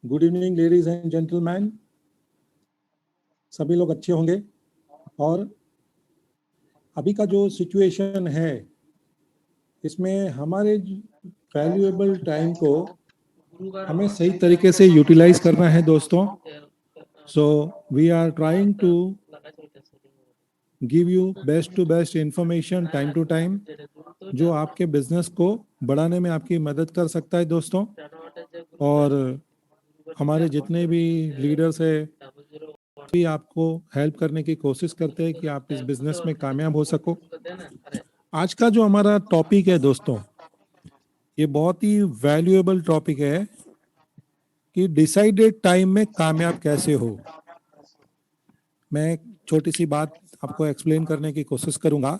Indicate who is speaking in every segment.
Speaker 1: Good evening ladies and gentleman, सभी लोग अच्छे होंगे। और अभी का जो सिचुएशन है इसमें हमारे वैल्यूएबल टाइम को हमें सही तरीके से यूटिलाइज करना है दोस्तों। So we are trying to give you best to best information time to time, जो आपके बिजनेस को बढ़ाने में आपकी मदद कर सकता है दोस्तों। और हमारे जितने भी लीडर्स है भी आपको हेल्प करने की कोशिश करते हैं कि आप इस बिजनेस में कामयाब हो सको। आज का जो हमारा टॉपिक है दोस्तों, ये बहुत ही वैल्यूएबल टॉपिक है कि डिसाइडेड टाइम में कामयाब कैसे हो। मैं एक छोटी सी बात आपको एक्सप्लेन करने की कोशिश करूंगा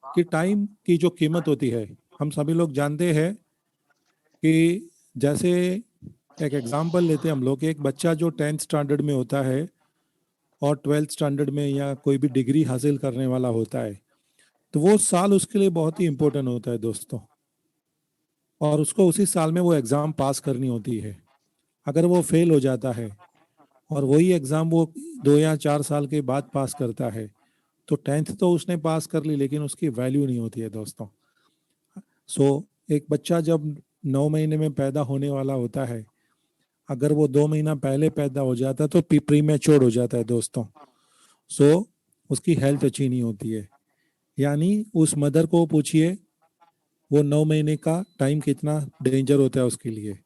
Speaker 1: कि टाइम की जो कीमत होती है, हम सभी लोग जानते हैं कि जैसे एक एग्जांपल लेते हैं हम लोग, एक बच्चा जो 10th स्टैंडर्ड में होता है और 12th स्टैंडर्ड में या कोई भी डिग्री हासिल करने वाला होता है, तो वो साल उसके लिए बहुत ही इम्पोर्टेंट होता है दोस्तों। और उसको उसी साल में वो एग्ज़ाम पास करनी होती है। अगर वो फेल हो जाता है और वही एग्ज़ाम वो 2 या 4 साल के बाद पास करता है, तो 10th तो उसने पास कर ली लेकिन उसकी वैल्यू नहीं होती है दोस्तों। एक बच्चा जब 9 महीने में पैदा होने वाला होता है, अगर वो 2 महीना पहले पैदा हो जाता है तो प्री मैच्योर हो जाता है दोस्तों। उसकी हेल्थ अच्छी नहीं होती है। यानी उस मदर को पूछिए, वो 9 महीने का टाइम कितना डेंजर होता है उसके लिए।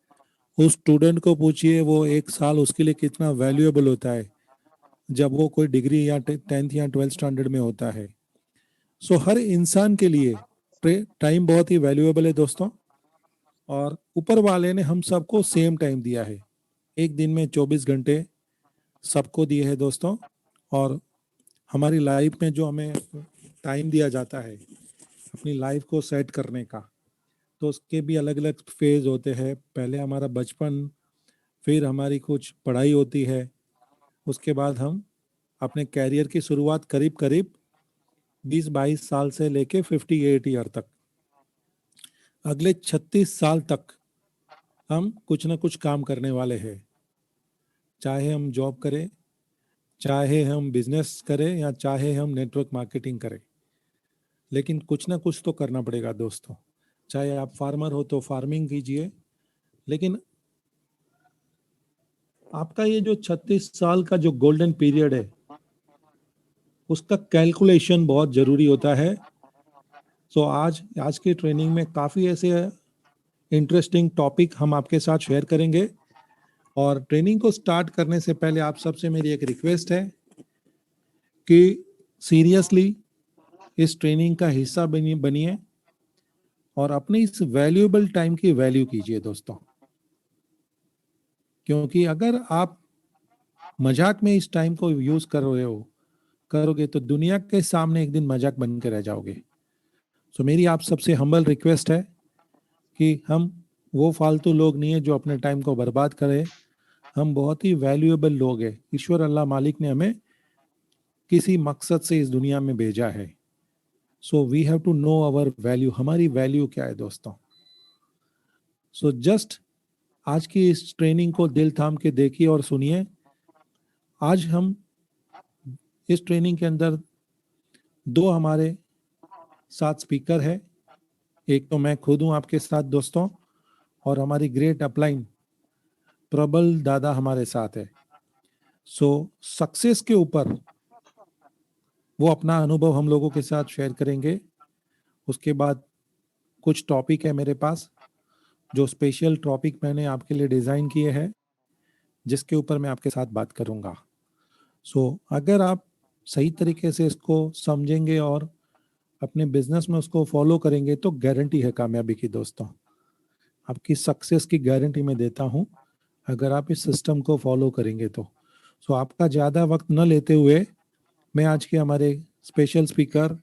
Speaker 1: उस स्टूडेंट को पूछिए, वो 1 साल उसके लिए कितना वैल्यूएबल होता है जब वो कोई डिग्री या 10th या 12th स्टैंडर्ड में होता है। हर इंसान के लिए टाइम बहुत ही वैल्यूएबल है दोस्तों। और ऊपर वाले ने हम सबको सेम टाइम दिया है। एक दिन में 24 घंटे सबको दिए हैं दोस्तों। और हमारी लाइफ में जो हमें टाइम दिया जाता है अपनी लाइफ को सेट करने का, तो उसके भी अलग अलग फेज होते हैं। पहले हमारा बचपन, फिर हमारी कुछ पढ़ाई होती है, उसके बाद हम अपने कैरियर की शुरुआत करीब करीब 20-22 साल से लेके 58 ईयर तक, अगले 36 साल तक हम कुछ ना कुछ काम करने वाले हैं। चाहे हम जॉब करें, चाहे हम बिजनेस करें, या चाहे हम नेटवर्क मार्केटिंग करें, लेकिन कुछ ना कुछ तो करना पड़ेगा दोस्तों। चाहे आप फार्मर हो तो फार्मिंग कीजिए, लेकिन आपका ये जो 36 साल का जो गोल्डन पीरियड है, उसका कैलकुलेशन बहुत जरूरी होता है। आज की ट्रेनिंग में काफ़ी ऐसे इंटरेस्टिंग टॉपिक हम आपके साथ शेयर करेंगे। और ट्रेनिंग को स्टार्ट करने से पहले आप सबसे मेरी एक रिक्वेस्ट है कि सीरियसली इस ट्रेनिंग का हिस्सा बनिए और अपने इस वैल्यूएबल टाइम की वैल्यू कीजिए दोस्तों। क्योंकि अगर आप मजाक में इस टाइम को यूज करोगे तो दुनिया के सामने एक दिन मजाक बन के रह जाओगे। मेरी आप सबसे हम्बल रिक्वेस्ट है कि हम वो फालतू लोग नहीं है जो अपने टाइम को बर्बाद करें। हम बहुत ही वैल्यूएबल लोग हैं। ईश्वर अल्लाह मालिक ने हमें किसी मकसद से इस दुनिया में भेजा है। We have to know our value. हमारी वैल्यू क्या है दोस्तों? जस्ट आज की इस ट्रेनिंग को दिल थाम के देखिए और सुनिए। आज हम इस ट्रेनिंग के अंदर 2 हमारे साथ स्पीकर है। एक तो मैं खुद हूं आपके साथ दोस्तों, और हमारी ग्रेट अपलाइन प्रबल दादा हमारे साथ है। सक्सेस के ऊपर वो अपना अनुभव हम लोगों के साथ शेयर करेंगे। उसके बाद कुछ टॉपिक है मेरे पास, जो स्पेशल टॉपिक मैंने आपके लिए डिज़ाइन किए हैं, जिसके ऊपर मैं आपके साथ बात करूंगा। अगर आप सही तरीके से इसको समझेंगे और अपने बिजनेस में उसको फॉलो करेंगे तो गारंटी है कामयाबी की दोस्तों। आपकी सक्सेस की गारंटी मैं देता हूं, अगर आप इस सिस्टम को फॉलो करेंगे तो। आपका ज़्यादा वक्त न लेते हुए मैं आज के हमारे स्पेशल स्पीकर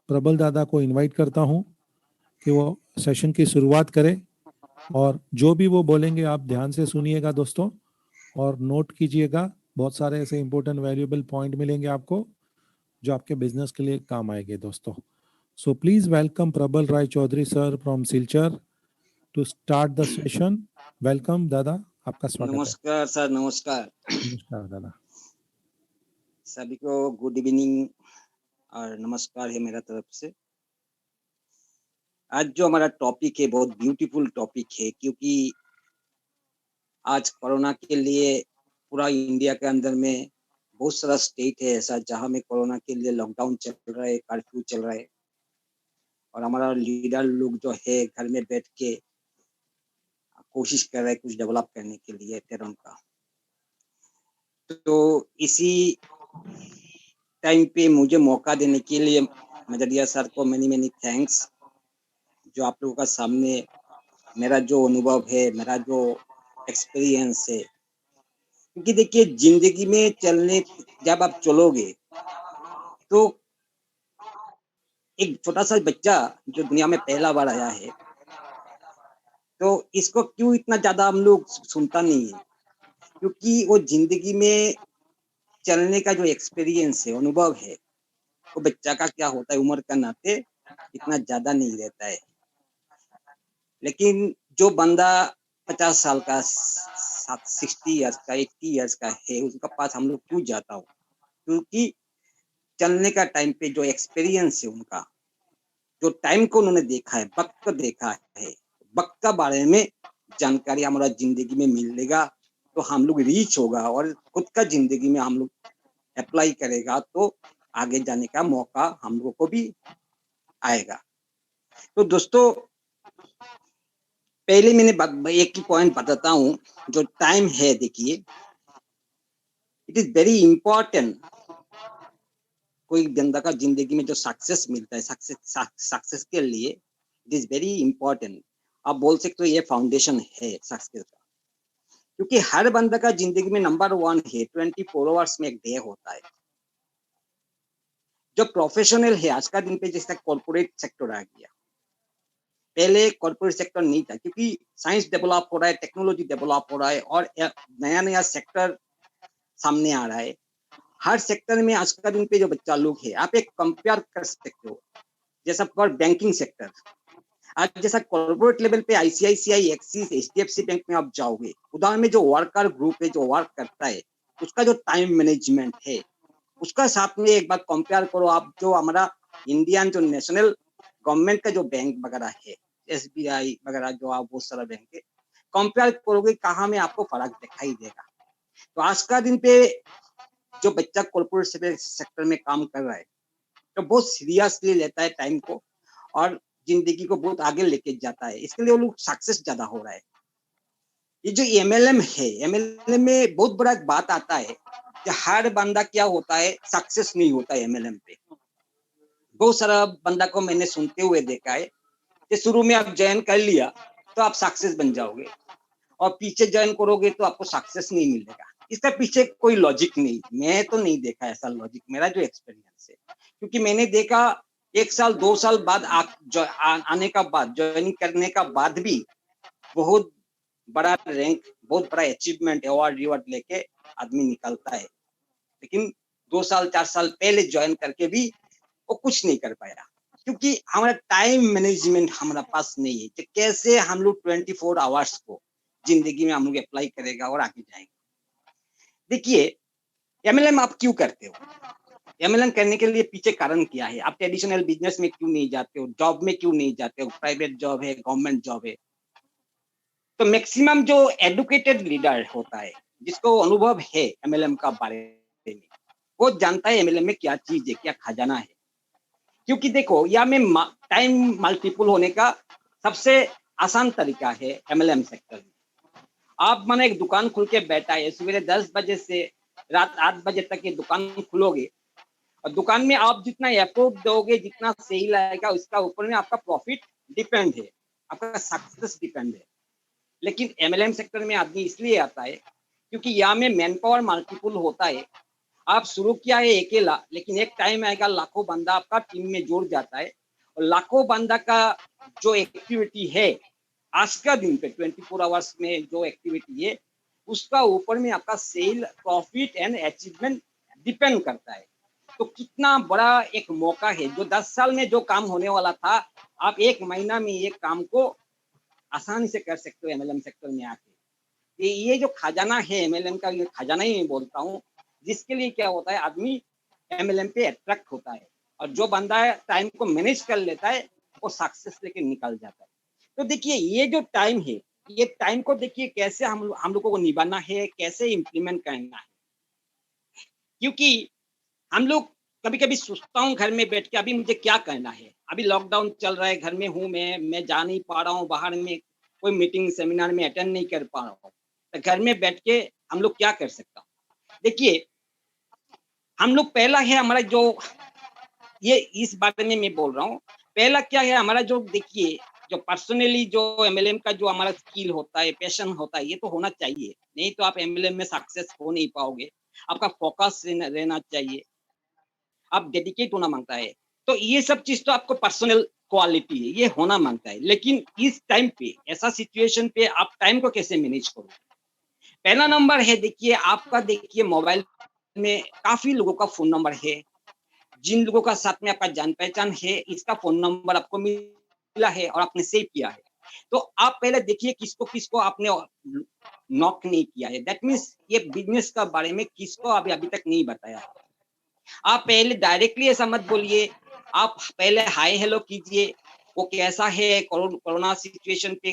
Speaker 1: प्रबल दादा को इनवाइट करता हूं कि वो सेशन की शुरुआत करें। और जो भी वो बोलेंगे आप ध्यान से सुनिएगा दोस्तों, और नोट कीजिएगा। बहुत सारे ऐसे इंपॉर्टेंट वैल्यूएबल पॉइंट मिलेंगे आपको जो आपके बिजनेस के लिए काम आएंगे दोस्तों। Please welcome Prabal Rai Chaudhary sir from Silchar to start the session. Welcome दादा, आपका स्वागत है।
Speaker 2: नमस्कार सर, नमस्कार।
Speaker 1: नमस्कार दादा।
Speaker 2: सभी को गुड इवनिंग और नमस्कार है मेरा तरफ से। आज जो हमारा टॉपिक है बहुत ब्यूटीफुल टॉपिक है, क्योंकि आज कोरोना के लिए पूरा इंडिया के अंदर में बहुत सारा स्टेट है ऐसा जहाँ में कोरोना के लिए लॉकडाउन चल रहा है, कर्फ्यू चल रहा है, और हमारा लीडर लोग जो है घर में बैठ के कोशिश कर रहे हैं कुछ डेवलप करने के लिए टेरन का। तो इसी टाइम पे मुझे मौका देने के लिए मजरिया सर को मैनी थैंक्स, जो आप लोगों का सामने मेरा जो अनुभव है, मेरा जो एक्सपीरियंस है। क्योंकि देखिए जिंदगी में चलने जब आप चलोगे तो एक छोटा सा बच्चा जो दुनिया में पहला बार आया है, तो इसको क्यों इतना ज्यादा हम लोग सुनता नहीं है, क्योंकि वो जिंदगी में चलने का जो एक्सपीरियंस है, अनुभव है, वो बच्चा का क्या होता है उम्र का नाते इतना ज्यादा नहीं रहता है। लेकिन जो बंदा 50 साल का, 60 ईयर्स का, 80 ईयर्स का है, उसका पास हम लोग क्यों जाता हो, क्योंकि चलने का टाइम पे जो एक्सपीरियंस है उनका, जो टाइम को उन्होंने देखा है, वक्त को देखा है, वक्त का बारे में जानकारी हमारा जिंदगी में मिलेगा तो हम लोग रीच होगा, और खुद का जिंदगी में हम लोग अप्लाई करेगा तो आगे जाने का मौका हम लोगों को भी आएगा। तो दोस्तों पहले मैंने एक ही पॉइंट बताता हूँ, जो टाइम है देखिए, इट इज वेरी इंपॉर्टेंट। कोई बंदा का जिंदगी में जो सक्सेस मिलता है, सक्सेस के लिए इट इज वेरी इंपॉर्टेंट। आप बोल सकते हो ये फाउंडेशन है सक्सेस का, क्योंकि हर बंदा का जिंदगी में नंबर 1 है, 24 आवर्स में एक डे होता है। जो प्रोफेशनल है आज का दिन पे, जैसे कॉर्पोरेट सेक्टर आ गया, पहले कॉर्पोरेट सेक्टर नहीं था, क्योंकि साइंस डेवलप हो रहा है, टेक्नोलॉजी डेवलप हो रहा है, और नया नया सेक्टर सामने आ रहा है। हर सेक्टर में आज का दिन पे जो बच्चा लोग है, आप एक कंपेयर कर सकते हो। जैसा पर बैंकिंग सेक्टर, आज जैसा कॉर्पोरेट लेवल पे आईसीआईसीआई, एक्सिस, एचडीएफसी बैंक में आप जाओगे, उदाहरण में जो वर्कर ग्रुप है, जो वर्क करता है, उसका जो टाइम मैनेजमेंट है, उसका साथ में एक बार कंपेयर करो आप जो हमारा इंडियन जो नेशनल गवर्नमेंट का जो बैंक वगैरह है, एसबीआई वगैरह, जो आप बहुत सारा बैंक है, कंपेयर करोगे कहाँ में आपको फर्क दिखाई देगा। तो आज का दिन पे जो बच्चा कॉर्पोरेट सेक्टर में काम कर रहा है, तो बहुत सीरियसली लेता है टाइम को, और जिंदगी को बहुत आगे लेके जाता है, इसके लिए वो लोग सक्सेस ज्यादा हो रहा है। ये जो एमएलएम है, एमएलएम में बहुत बड़ा बात आता है कि हर बंदा क्या होता है, सक्सेस नहीं होता है एमएलएम पे। बहुत सारा बंदा को मैंने सुनते हुए देखा है कि शुरू में आप ज्वाइन कर लिया तो आप सक्सेस बन जाओगे, और पीछे ज्वाइन करोगे तो आपको सक्सेस नहीं मिलेगा। इसका पीछे कोई लॉजिक नहीं, मैं तो नहीं देखा ऐसा लॉजिक, मेरा जो एक्सपीरियंस है। क्योंकि मैंने देखा 1 साल 2 साल बाद आने का बाद, ज्वाइनिंग करने का बाद भी बहुत बड़ा रैंक, बहुत बड़ा अचीवमेंट, अवार्ड रिवार्ड लेके आदमी निकलता है। लेकिन 2 साल 4 साल पहले ज्वाइन करके भी वो कुछ नहीं कर पाया, क्योंकि हमारा टाइम मैनेजमेंट हमारा पास नहीं है कि कैसे हम लोग 24 आवर्स को जिंदगी में हम लोग अप्लाई करेगा और आगे जाएंगे। देखिए एमएलएम आप क्यों करते हो, एमएलएम करने के लिए पीछे कारण क्या है? आप ट्रेडिशनल बिजनेस में क्यों नहीं जाते हो, जॉब में क्यों नहीं जाते हो, प्राइवेट जॉब है, गवर्नमेंट जॉब है? तो मैक्सिमम जो एडुकेटेड लीडर होता है, जिसको अनुभव है एमएलएम का बारे में, वो जानता है एमएलएम में क्या चीज है, क्या खजाना है। क्योंकि देखो यहाँ में टाइम मल्टीपल होने का सबसे आसान तरीका है एमएलएम सेक्टर में। आप माने एक दुकान खुल के बैठा है, सवेरे 10 बजे से रात 8 बजे तक ये दुकान खुलोगे, और दुकान में आप जितना एफर्ट दोगे, जितना सेल आएगा, उसका ऊपर में आपका प्रॉफिट डिपेंड है, आपका सक्सेस डिपेंड है। लेकिन एमएलएम सेक्टर में आदमी इसलिए आता है क्योंकि यहाँ में मैन पावर मल्टीपल होता है। आप शुरू किया है अकेला, लेकिन एक टाइम आएगा लाखों बंदा आपका टीम में जुड़ जाता है, और लाखों बंदा का जो एक्टिविटी है आज का दिन पे 24 आवर्स में जो एक्टिविटी है, उसका ऊपर में आपका sale, profit and achievement depend करता है। तो कितना बड़ा एक मौका है, जो 10 साल में जो काम होने वाला था, आप 1 महीना में ये काम को आसानी से कर सकते हो एमएलएम सेक्टर में आके। ये जो खजाना है एमएलएम का, ये खजाना ही मैं बोलता हूँ, जिसके लिए क्या होता है आदमी एमएलएम पे अट्रैक्ट होता है, और जो बंदा टाइम को मैनेज कर लेता है वो सक्सेस लेके निकल जाता है। तो देखिए ये जो टाइम है, ये टाइम को देखिए कैसे हम लोगों को निभाना है, कैसे इम्प्लीमेंट करना है। क्योंकि हम लोग कभी-कभी सोचता हूँ घर में बैठ के अभी मुझे क्या करना है? अभी लॉकडाउन चल रहा है, घर में हूँ मैं जा नहीं पा रहा हूँ, बाहर में कोई मीटिंग सेमिनार में अटेंड नहीं कर पा रहा हूँ। तो घर में बैठ के हम लोग क्या कर सकता हूँ? देखिए, हम लोग पहला है हमारा जो ये इस बारे में मैं बोल रहा हूँ। पहला क्या है हमारा जो देखिए, जो पर्सनली जो एमएलएम का जो हमारा स्किल होता है, पैशन होता है, ये तो होना चाहिए। नहीं तो आप एमएलएम में सक्सेस हो नहीं पाओगे। आपका फोकस रहना चाहिए। आप डेडिकेट होना मांगता है। तो ये सब चीज़ तो आपको पर्सनल क्वालिटी है, ये होना मांगता है। लेकिन इस टाइम पे, ऐसा सिचुएशन पे आप टाइम को कैसे मैनेज करोगे? पहला नंबर है देखिए आपका देखिए मोबाइल में काफ़ी लोगों का फ़ोन नंबर है। जिन लोगों का साथ में आपका जान-पहचान है, इसका फ़ोन नंबर आपको मिला है और आपने सेव किया है। तो आप पहले देखिए किसको-किसको आपने नॉक नहीं किया है। दैट मीन्स ये बिज़नेस का बारे में किसको अभी अभी तक नहीं बताया है। आप पहले डायरेक्टली ऐसा मत बोलिए, आप पहले हाय हेलो कीजिए, वो कैसा है कोरोना सिचुएशन पे,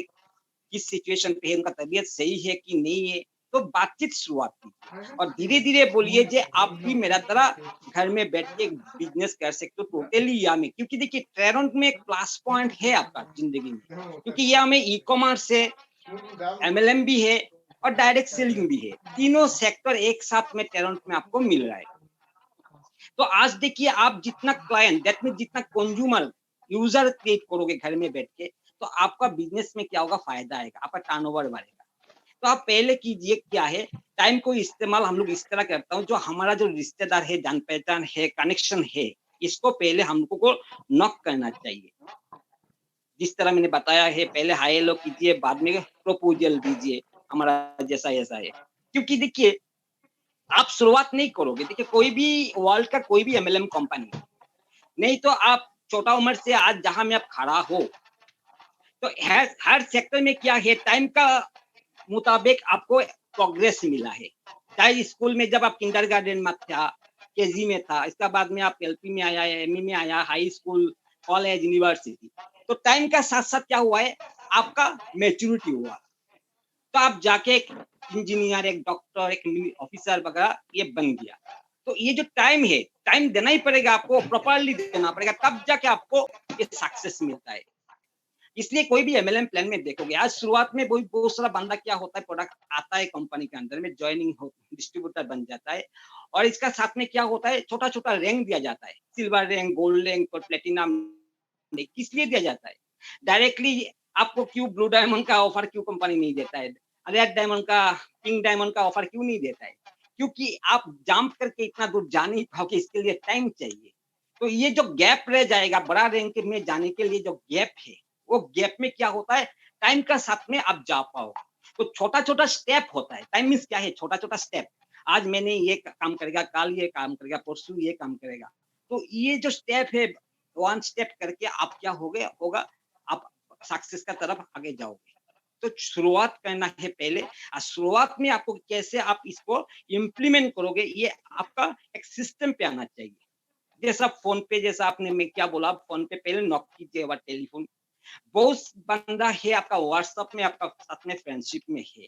Speaker 2: किस सिचुएशन पे है, उनका तबीयत सही है कि नहीं है, तो बातचीत शुरुआत कीजिए और धीरे-धीरे बोलिए जे आप भी मेरा तरह घर में बैठ के बिज़नेस कर सकते हो टोटली या में, क्योंकि देखिए टैलेंट में एक प्लस पॉइंट है आपका ज़िंदगी में, क्योंकि या में ई-कॉमर्स है, एमएलएम भी है और डायरेक्ट सेलिंग भी है। तीनों सेक्टर एक साथ में टैलेंट में आपको मिल रहा है। तो आज देखिए आप जितना क्लाइंट दैट मीन्स जितना कंज्यूमर यूजर क्रिएट करोगे घर में बैठ के, तो आपका बिजनेस में क्या होगा फायदा आएगा, आपका टर्नओवर बढ़ेगा। तो आप पहले कीजिए क्या है, टाइम को इस्तेमाल हम लोग इस तरह करता हूँ, जो हमारा जो रिश्तेदार है, जान पहचान है, कनेक्शन है, इसको पहले हमको को नॉक करना चाहिए। जिस तरह मैंने बताया है, पहले हाय हेलो कीजिए, बाद में प्रपोजल दीजिए, हमारा जैसा ऐसा है। क्योंकि देखिए आप शुरुआत नहीं करोगे, देखिए कोई भी वर्ल्ड का कोई भी एमएलएम कंपनी, नहीं तो आप छोटा उम्र से आज जहाँ में आप खड़ा हो, तो हर सेक्टर में क्या है टाइम का मुताबिक आपको प्रोग्रेस मिला है। चाहे स्कूल में जब आप किंडरगार्टन में था, केजी में था, इसके बाद में आप एलपी में आया, एमई में आया, हाई स्कूल, कॉलेज, यूनिवर्सिटी। तो टाइम का साथ-साथ क्या हुआ है, आपका मैच्योरिटी हुआ। तो आप जाके एक इंजीनियर, एक डॉक्टर, एक ऑफिसर वगैरह ये बन गया। तो ये जो टाइम है, टाइम देना ही पड़ेगा आपको, प्रॉपर्ली देना पड़ेगा, तब जाके आपको ये सक्सेस मिलता है। इसलिए कोई भी एमएलएम प्लान में देखोगे, आज शुरुआत में वही बहुत सारा बंदा क्या होता है, प्रोडक्ट आता है कंपनी के अंदर में, जॉइनिंग हो डिस्ट्रीब्यूटर बन जाता है और इसका साथ में क्या होता है, छोटा-छोटा रैंक दिया जाता है, सिल्वर रैंक, गोल्ड रैंक और प्लैटिनम किस लिए दिया जाता है? डायरेक्टली आपको क्यों ब्लू डायमंड का ऑफर क्यों कंपनी नहीं देता है? रेड डायमंड का, पिंक डायमंड का ऑफर क्यों नहीं देता है? क्योंकि आप जंप करके इतना दूर जा नहीं पाओगे, इसके लिए टाइम चाहिए। तो ये जो गैप रह जाएगा, बड़ा रैंक में जाने के लिए जो गैप है, वो गैप में क्या होता है, टाइम का साथ में आप जा पाओगे। तो छोटा-छोटा स्टेप होता है, टाइम मीन्स क्या है, छोटा-छोटा स्टेप। आज मैंने ये काम करेगा, कल ये काम करेगा, परसों ये काम करेगा। तो ये जो स्टेप है, वन स्टेप करके आप क्या होगा, आप सक्सेस का तरफ आगे जाओगे। तो शुरुआत करना है पहले और शुरुआत में आपको कैसे आप इसको इम्प्लीमेंट करोगे, ये आपका एक सिस्टम पे आना चाहिए। जैसा फ़ोन पे, जैसा आपने मैं क्या बोला, फ़ोन पे पहले नॉक कीजिए और टेलीफ़ोन। बहुत बंदा है आपका व्हाट्सएप में, आपका साथ में फ्रेंडशिप में है।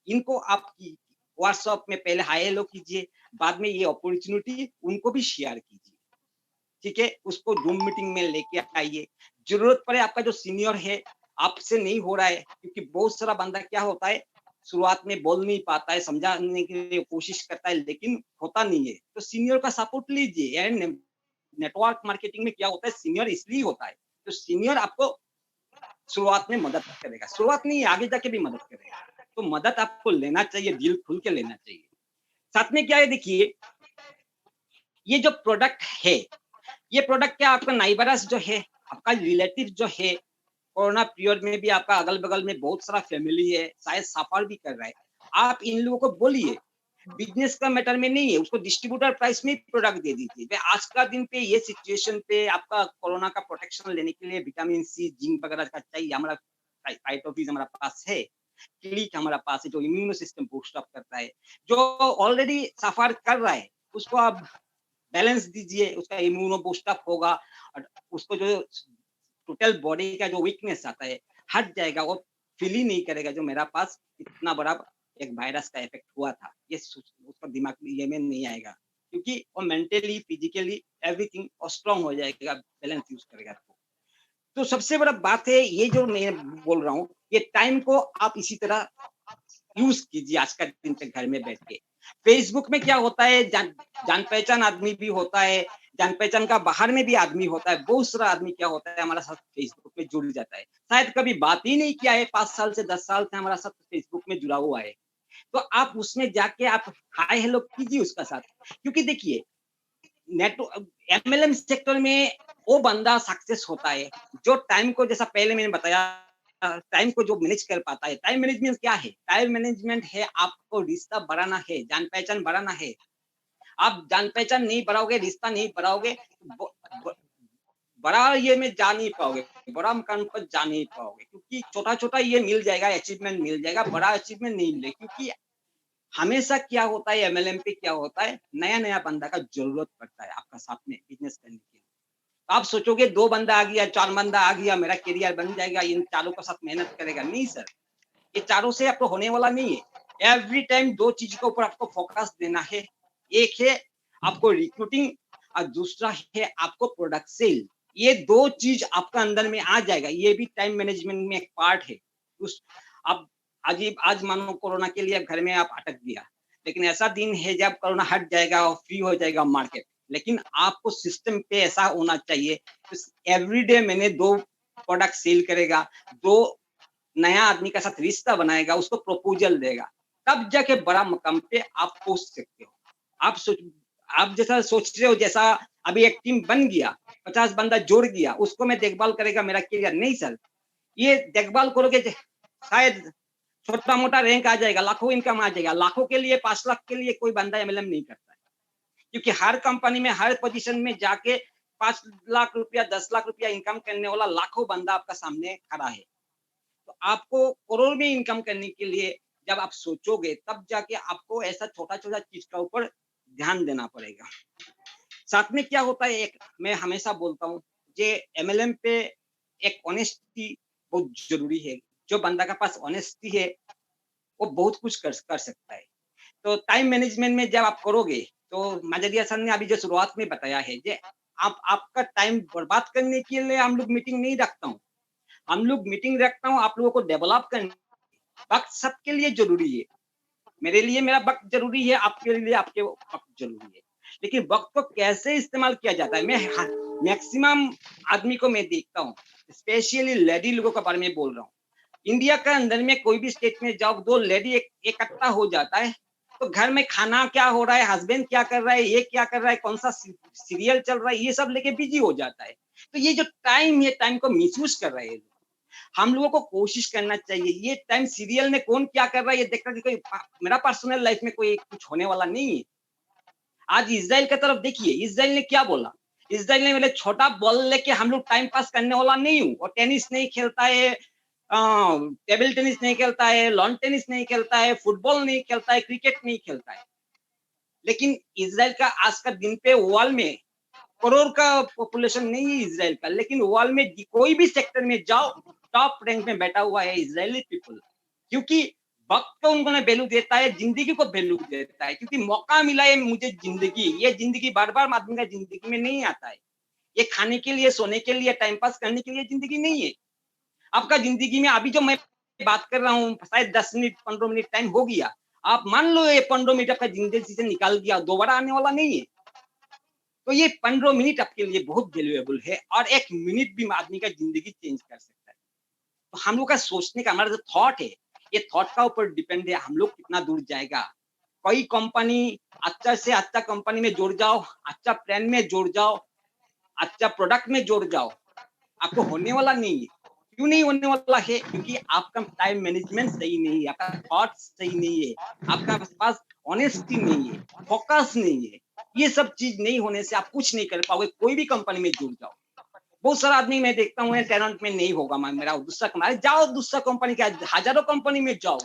Speaker 2: इनको आप व्हाट्सएप में पहले हाय हेलो कीजिए, बाद में ये अपॉर्च्युनिटी उनको भी शेयर कीजिए। ठीक है? उसको ज़ूम मीटिंग में लेके आइए। ज़रूरत पड़े आपका जो सीनियर है, आपसे नहीं हो रहा है, क्योंकि बहुत सारा बंदा क्या होता है, शुरुआत में बोल नहीं पाता है, समझाने के लिए कोशिश करता है, लेकिन होता नहीं है। तो सीनियर का सपोर्ट लीजिए। एंड नेटवर्क मार्केटिंग में क्या होता है, सीनियर इसलिए होता है। तो सीनियर आपको शुरुआत में मदद करेगा। शुरुआत नहीं, आगे जाके भी मदद करेगा। तो मदद आपको लेना चाहिए, दिल खुल के लेना चाहिए। साथ में क्या है देखिए, ये जो प्रोडक्ट है, ये प्रोडक्ट क्या आपका नाइबरस जो है, आपका रिलेटिव जो है, कोरोना पीरियड में भी आपका अगल-बगल में बहुत सारा फैमिली है, शायद सफ़र भी कर रहा है। आप इन लोगों को बोलिए, बिज़नेस का मैटर में नहीं है, उसको डिस्ट्रीब्यूटर प्राइस में ही प्रोडक्ट दे दीजिए। भई आज का दिन पे ये सिचुएशन पे आपका कोरोना का प्रोटेक्शन लेने के लिए विटामिन सी, जिंक वगैरह का चाहिए, हमारा फाइटोफिज़ हमारा पास है। क्लिक हमारा पास है जो इम्यूनो सिस्टम बूस्ट अप करता है, जो ऑलरेडी सफर कर रहा है उसको आप बैलेंस दीजिए, उसका इम्यूनो बूस्ट अप होगा और उसको जो टोटल बॉडी का जो वीकनेस आता है हट जाएगा, वो फील ही नहीं करेगा जो मेरा पास इतना बड़ा एक वायरस का इफेक्ट हुआ था, ये उसका दिमाग में ये में नहीं आएगा, क्योंकि वो मेंटली फिजिकली एवरीथिंग और स्ट्रांग हो जाएगा, बैलेंस यूज करेगा। तो सबसे बड़ा बात है ये जो मैं बोल रहा हूँ, ये टाइम को आप इसी तरह यूज कीजिए आज का दिन तक घर में बैठ के। फेसबुक में क्या होता है, जान पहचान आदमी भी होता है, जान पहचान का बाहर में भी आदमी होता है, बहुत सारा आदमी क्या होता है हमारा साथ फेसबुक में जुड़ जाता है, शायद कभी बात ही नहीं किया है, 5 साल से 10 साल से हमारा साथ फेसबुक में जुड़ा हुआ है। तो आप उसमें जाके आप हाय हेलो कीजिए उसका साथ, क्योंकि देखिए नेटवर्क एमएलएम सेक्टर में वो बंदा सक्सेस होता है जो टाइम को, जैसा पहले मैंने बताया, टाइम को जो मैनेज कर पाता है। टाइम मैनेजमेंट क्या है? टाइम मैनेजमेंट है आपको रिश्ता बढ़ाना है, जान पहचान बढ़ाना है। आप जान पहचान नहीं बढ़ाओगे, रिश्ता नहीं बढ़ाओगे, ब, ब, बड़ा ये में जा नहीं पाओगे, बड़ा मकान पर जा नहीं पाओगे, क्योंकि छोटा छोटा ये मिल जाएगा, अचीवमेंट मिल जाएगा, बड़ा अचीवमेंट नहीं मिलेगा। क्योंकि हमेशा क्या होता है एमएलएम पे, क्या होता है नया नया बंदा का जरूरत पड़ता है आपका साथ में बिजनेस करने के लिए। आप सोचोगे 2 बंदा आ गया, 4 बंदा आ गया, मेरा करियर बन जाएगा, इन चारों के साथ मेहनत करेगा, नहीं सर, ये चारों से आपको होने वाला नहीं है। एवरी टाइम 2 चीज के ऊपर आपको फोकस देना है, एक है आपको रिक्रूटिंग और दूसरा है आपको प्रोडक्ट सेल। ये 2 चीज आपका अंदर में आ जाएगा, ये भी टाइम मैनेजमेंट में एक पार्ट है। उस आप आज मानो कोरोना के लिए आप घर में आप अटक गया, लेकिन ऐसा दिन है जब कोरोना हट जाएगा और फ्री हो जाएगा मार्केट, लेकिन आपको सिस्टम पे ऐसा होना चाहिए एवरीडे मैंने 2 प्रोडक्ट सेल करेगा, 2 नया आदमी के साथ रिश्ता बनाएगा, उसको प्रपोजल देगा, तब जाके बड़ा मकाम पे आप पहुंच सकते हो। आप जैसा सोच रहे हो, जैसा अभी एक टीम बन गया, 50 बंदा जोड़ गया, उसको मैं देखभाल करेगा मेरा करियर, नहीं सर, ये देखभाल करोगे शायद छोटा मोटा रैंक आ जाएगा, लाखों इनकम आ जाएगा, लाखों के लिए 5 लाख के लिए कोई बंदा एमएलएम नहीं करता है, क्योंकि हर कंपनी में हर पोजीशन में जाके 5 लाख रुपया 10 लाख रुपया इनकम करने वाला लाखों बंदा आपका सामने खड़ा है। तो आपको करोड़ में इनकम करने के लिए जब आप सोचोगे, तब जाके आपको ऐसा छोटा छोटा चीज का ऊपर ध्यान देना पड़ेगा। साथ में क्या होता है, एक मैं हमेशा बोलता हूँ, जे एमएलएम पे एक ऑनेस्टी बहुत जरूरी है। जो बंदा के पास ऑनेस्टी है वो बहुत कुछ कर सकता है। तो टाइम मैनेजमेंट में जब आप करोगे, तो मजरिया सर ने अभी जो शुरुआत में बताया है, जे आपका टाइम बर्बाद करने के लिए हम लोग मीटिंग नहीं रखता हूँ, हम लोग मीटिंग रखता हूँ आप लोगों को डेवलप करने। वक्त सबके लिए जरूरी है, मेरे लिए मेरा वक्त जरूरी है, आपके लिए आपके वक्त जरूरी है, लेकिन वक्त को कैसे इस्तेमाल किया जाता है, मैं मैक्सिमम आदमी को मैं देखता हूँ, स्पेशली लेडी लोगों के बारे में बोल रहा हूँ। इंडिया के अंदर में कोई भी स्टेट में जाओ, 2 लेडी इकट्ठा हो जाता है, तो घर में खाना क्या हो रहा है, हस्बैंड क्या कर रहा है, ये क्या कर रहा है, कौन सा सीरियल चल रहा है, ये सब लेके बिजी हो जाता है। तो ये जो टाइम है, टाइम को मिसयूज कर रहे हैं। हम लोगों को कोशिश करना चाहिए, ये टाइम सीरियल में कौन क्या कर रहा है ये देखकर कि कोई मेरा पर्सनल लाइफ में कोई कुछ होने वाला नहीं है। आज इजराइल की तरफ देखिए, इजराइल ने क्या बोला, इजराइल ने बोले छोटा बॉल लेके हम लोग टाइम पास करने वाला नहीं हूँ, और टेनिस नहीं खेलता है, टेबल टेनिस नहीं खेलता है, लॉन टेनिस नहीं खेलता है, फुटबॉल नहीं खेलता है, क्रिकेट नहीं खेलता है, लेकिन इजराइल का आज का दिन पे वर्ल्ड में करोड़ का पॉपुलेशन नहीं है इजराइल का, लेकिन वर्ल्ड में कोई भी सेक्टर में जाओ टॉप रैंक में बैठा हुआ है इजरायली पीपल, क्योंकि वक्त को उन्होंने वैल्यू देता है, जिंदगी को वैल्यू देता है, क्योंकि मौका मिला है मुझे जिंदगी, ये जिंदगी बार बार आदमी का जिंदगी में नहीं आता है, ये खाने के लिए, सोने के लिए, टाइम पास करने के लिए जिंदगी नहीं है। आपका जिंदगी में अभी जो मैं बात कर रहा हूँ, शायद 10 मिनट 15 मिनट टाइम हो गया, आप मान लो ये 15 मिनट आपका जिंदगी से निकाल गया, दोबारा आने वाला नहीं है। तो ये 15 मिनट आपके लिए बहुत वैल्यूएबल है, और 1 मिनट भी आदमी का जिंदगी चेंज कर सकता है। तो हम लोग का सोचने का, हमारा जो थॉट है, ये थॉट का ऊपर डिपेंड है हम लोग कितना दूर जाएगा। कोई कंपनी अच्छा से अच्छा कंपनी में जुड़ जाओ, अच्छा प्लान में जुड़ जाओ, अच्छा प्रोडक्ट में जुड़ जाओ, आपको होने वाला नहीं है। क्यों नहीं होने वाला है? क्योंकि आपका टाइम मैनेजमेंट सही नहीं है, आपका थॉट सही नहीं है, आपका पास ऑनेस्टी नहीं है, फोकस नहीं है। ये सब चीज नहीं होने से आप कुछ नहीं कर पाओगे, कोई भी कंपनी में जुड़ जाओ। बहुत सारा आदमी मैं देखता हूँ टैलेंट में नहीं होगा, मेरा दूसरा कमाए, जाओ दूसरा कंपनी के, हजारों कंपनी में जाओ।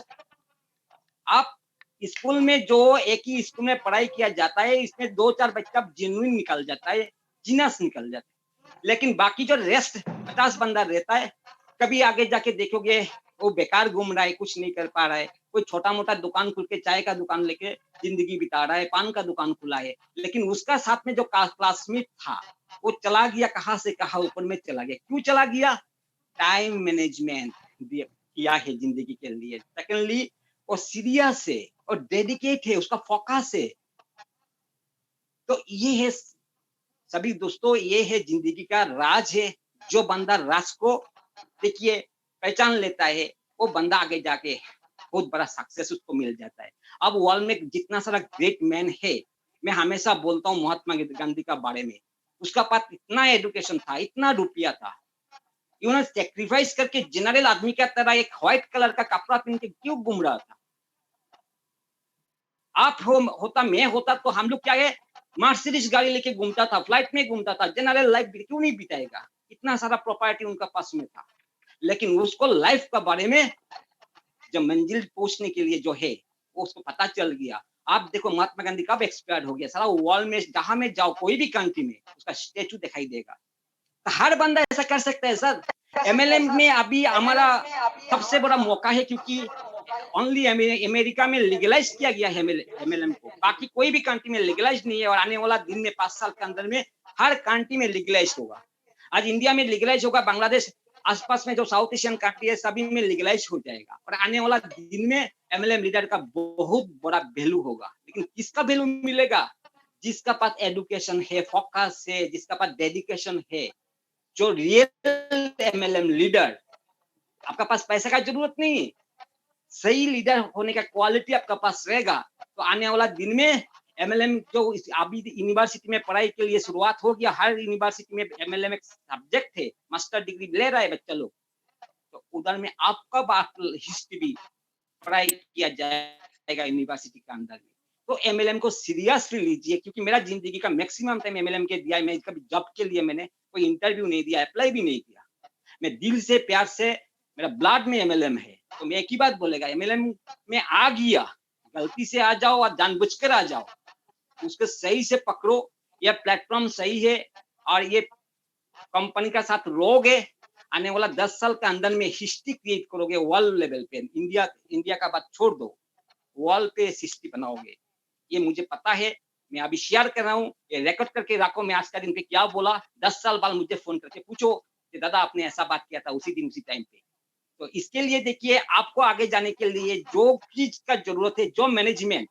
Speaker 2: आप स्कूल में जो एक ही स्कूल में पढ़ाई किया जाता है, इसमें 2-4 बच्चा जेन्युइन निकल जाता है, जीनियस निकल जाता है। लेकिन बाकी जो रेस्ट 50 बंदा रहता है, कभी आगे जाके देखोगे वो बेकार घूम रहा है, कुछ नहीं कर पा रहा है। कोई छोटा-मोटा दुकान खुल के, चाय का दुकान लेके जिंदगी बिता रहा है, पान का दुकान खुला है, लेकिन उसका साथ में जो क्लासमेट था, वो चला गया कहाँ से कहाँ ऊपर में चला गया। क्यों चला गया? टाइम मैनेजमेंट किया है जिंदगी के लिए। सेकेंडली, वो सीरियस है और डेडिकेट है, उसका फोकस है। तो ये है सभी दोस्तों, ये है जिंदगी का राज है। जो बंदा राज को देखिए पहचान लेता है, वो बंदा आगे जाके बहुत बड़ा सक्सेस उसको मिल जाता है। अब वर्ल्ड में जितना सारा ग्रेट मैन है, मैं हमेशा बोलता हूँ महात्मा गांधी का बारे में। उसका पास इतना एजुकेशन था, इतना रुपया था, उन्होंने सेक्रीफाइस करके जनरल आदमी की तरह एक व्हाइट कलर का कपड़ा पहन के क्यों घूम रहा था? आप होता, मैं होता, तो हम लोग क्या है, मर्सिडीज गाड़ी लेके घूमता था, फ्लाइट में घूमता था, जनरल लाइफ क्यों नहीं बिताएगा? इतना सारा प्रॉपर्टी उनका पास में था, लेकिन उसको लाइफ का बारे में जब मंजिल पहुंचने के लिए जो है वो उसको पता चल गया। आप देखो महात्मा गांधी कब एक्सपायर हो गया, सारा वर्ल्ड में जहां में जाओ, कोई भी कंट्री में उसका स्टेचू दिखाई देगा। तो हर बंदा ऐसा कर सकता है सर। एमएलएम में अभी हमारा सबसे बड़ा मौका है, क्योंकि ओनली अमेरिका में लीगलाइज किया गया है एमएलएम को, बाकी कोई भी कंट्री में लीगलाइज नहीं है। और आने वाला दिन में 5 साल के अंदर में हर कंट्री में लीगलाइज होगा। आज इंडिया में लीगलाइज होगा, बांग्लादेश आसपास में जो साउथ एशियन कंट्री है सभी में लीगलाइज हो जाएगा। और आने वाला दिन में एमएलएम लीडर का बहुत बड़ा वैल्यू होगा। लेकिन किसका वैल्यू मिलेगा? जिसका पास एजुकेशन है, फोकस है, जिसका पास डेडिकेशन है, जो रियल एमएलएम लीडर। आपका पास पैसे का जरूरत नहीं, सही लीडर होने का क्वालिटी आपका पास रहेगा, तो आने वाला दिन में एमएलएम जो अभी यूनिवर्सिटी में पढ़ाई के लिए शुरुआत हो गया, हर यूनिवर्सिटी में एमएलएम एक सब्जेक्ट है, मास्टर डिग्री ले रहा है बच्चा लोग, तो उधर में आपका बात हिस्ट्री भी पढ़ाई किया जाएगा यूनिवर्सिटी के अंदर में। तो एमएलएम को सीरियसली लीजिए, क्योंकि मेरा जिंदगी का मैक्सिमम टाइम एमएलएम के दिया है। मैं कभी जॉब के लिए मैंने कोई इंटरव्यू नहीं दिया, अप्लाई भी नहीं किया। मैं दिल से, प्यार से, मेरा ब्लड में एमएलएम है, तो मैं एक ही बात बोलेगा, एमएलएम में आ गया, गलती से आ जाओ और जानबूझकर आ जाओ, उसको सही से पकड़ो। यह प्लेटफॉर्म सही है और ये कंपनी का साथ रहोगे, आने वाला 10 साल के अंदर में हिस्ट्री क्रिएट करोगे वर्ल्ड लेवल पे। इंडिया का बात छोड़ दो, वर्ल्ड पे हिस्ट्री बनाओगे, ये मुझे पता है। मैं अभी शेयर कर रहा हूँ, ये रिकॉर्ड करके रखो, मैं आज का दिन पे क्या बोला। 10 साल बाद मुझे फोन करके पूछो कि दादा आपने ऐसा बात किया था उसी दिन उसी टाइम पे। तो इसके लिए देखिए, आपको आगे जाने के लिए जो चीज का जरूरत है, जो मैनेजमेंट,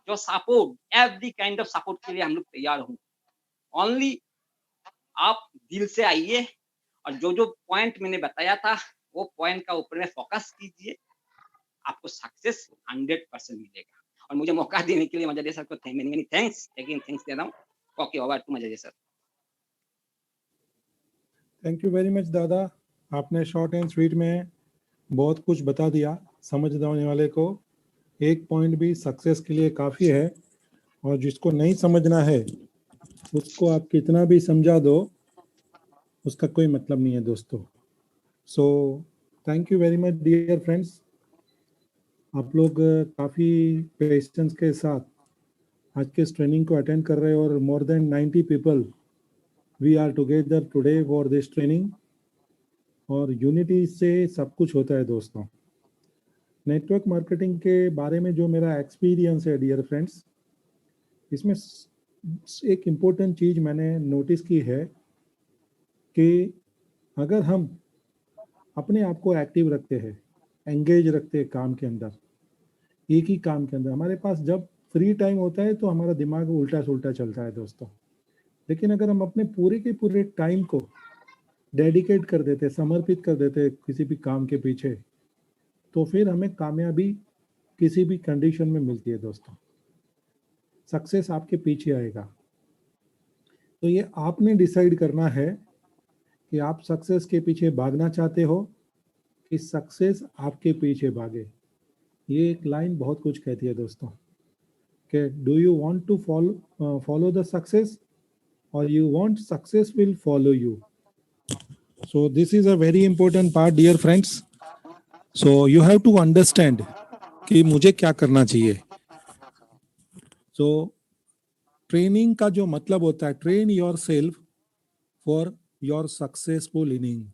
Speaker 2: जो support, every kind of support के लिए हम लोग तैयार हूँ। ओनली आप दिल से आइए और जो जो पॉइंट मैंने बताया था वो पॉइंट का ऊपर में फोकस कीजिए, आपको सक्सेस 100% मिलेगा। और मुझे मौका देने के लिए मजादे सर को मेनी थैंक्स, अगेन थैंक्स दे रहा हूँ। ओके, ओवर टू मजादे sir.
Speaker 1: Thank you very much दादा, आपने शॉर्ट एंड स्वीट में बहुत कुछ बता दिया समझने वाले को। एक पॉइंट भी सक्सेस के लिए काफ़ी है, और जिसको नहीं समझना है उसको आप कितना भी समझा दो उसका कोई मतलब नहीं है दोस्तों। So thank you very much dear friends, आप लोग काफ़ी पेशेंस के साथ आज के इस ट्रेनिंग को अटेंड कर रहे हो, और more than 90 people we are together today for this training. और यूनिटी से सब कुछ होता है दोस्तों। नेटवर्क मार्केटिंग के बारे में जो मेरा एक्सपीरियंस है डियर फ्रेंड्स, इसमें एक इम्पोर्टेंट चीज़ मैंने नोटिस की है कि अगर हम अपने आप को एक्टिव रखते हैं, एंगेज रखते हैं काम के अंदर, एक ही काम के अंदर, हमारे पास जब फ्री टाइम होता है तो हमारा दिमाग उल्टा सुल्टा चलता है दोस्तों। लेकिन अगर हम अपने पूरे के पूरे टाइम को डेडिकेट कर देते, समर्पित कर देते किसी भी काम के पीछे, तो फिर हमें कामयाबी किसी भी कंडीशन में मिलती है दोस्तों। सक्सेस आपके पीछे आएगा। तो ये आपने डिसाइड करना है कि आप सक्सेस के पीछे भागना चाहते हो कि सक्सेस आपके पीछे भागे। ये एक लाइन बहुत कुछ कहती है दोस्तों, कि do you want to follow the success और you want success will follow you. So this is a very important part, dear friends. So you have to understand कि मुझे क्या करना चाहिए. So ट्रेनिंग का जो मतलब होता है, train your self for your successful inning.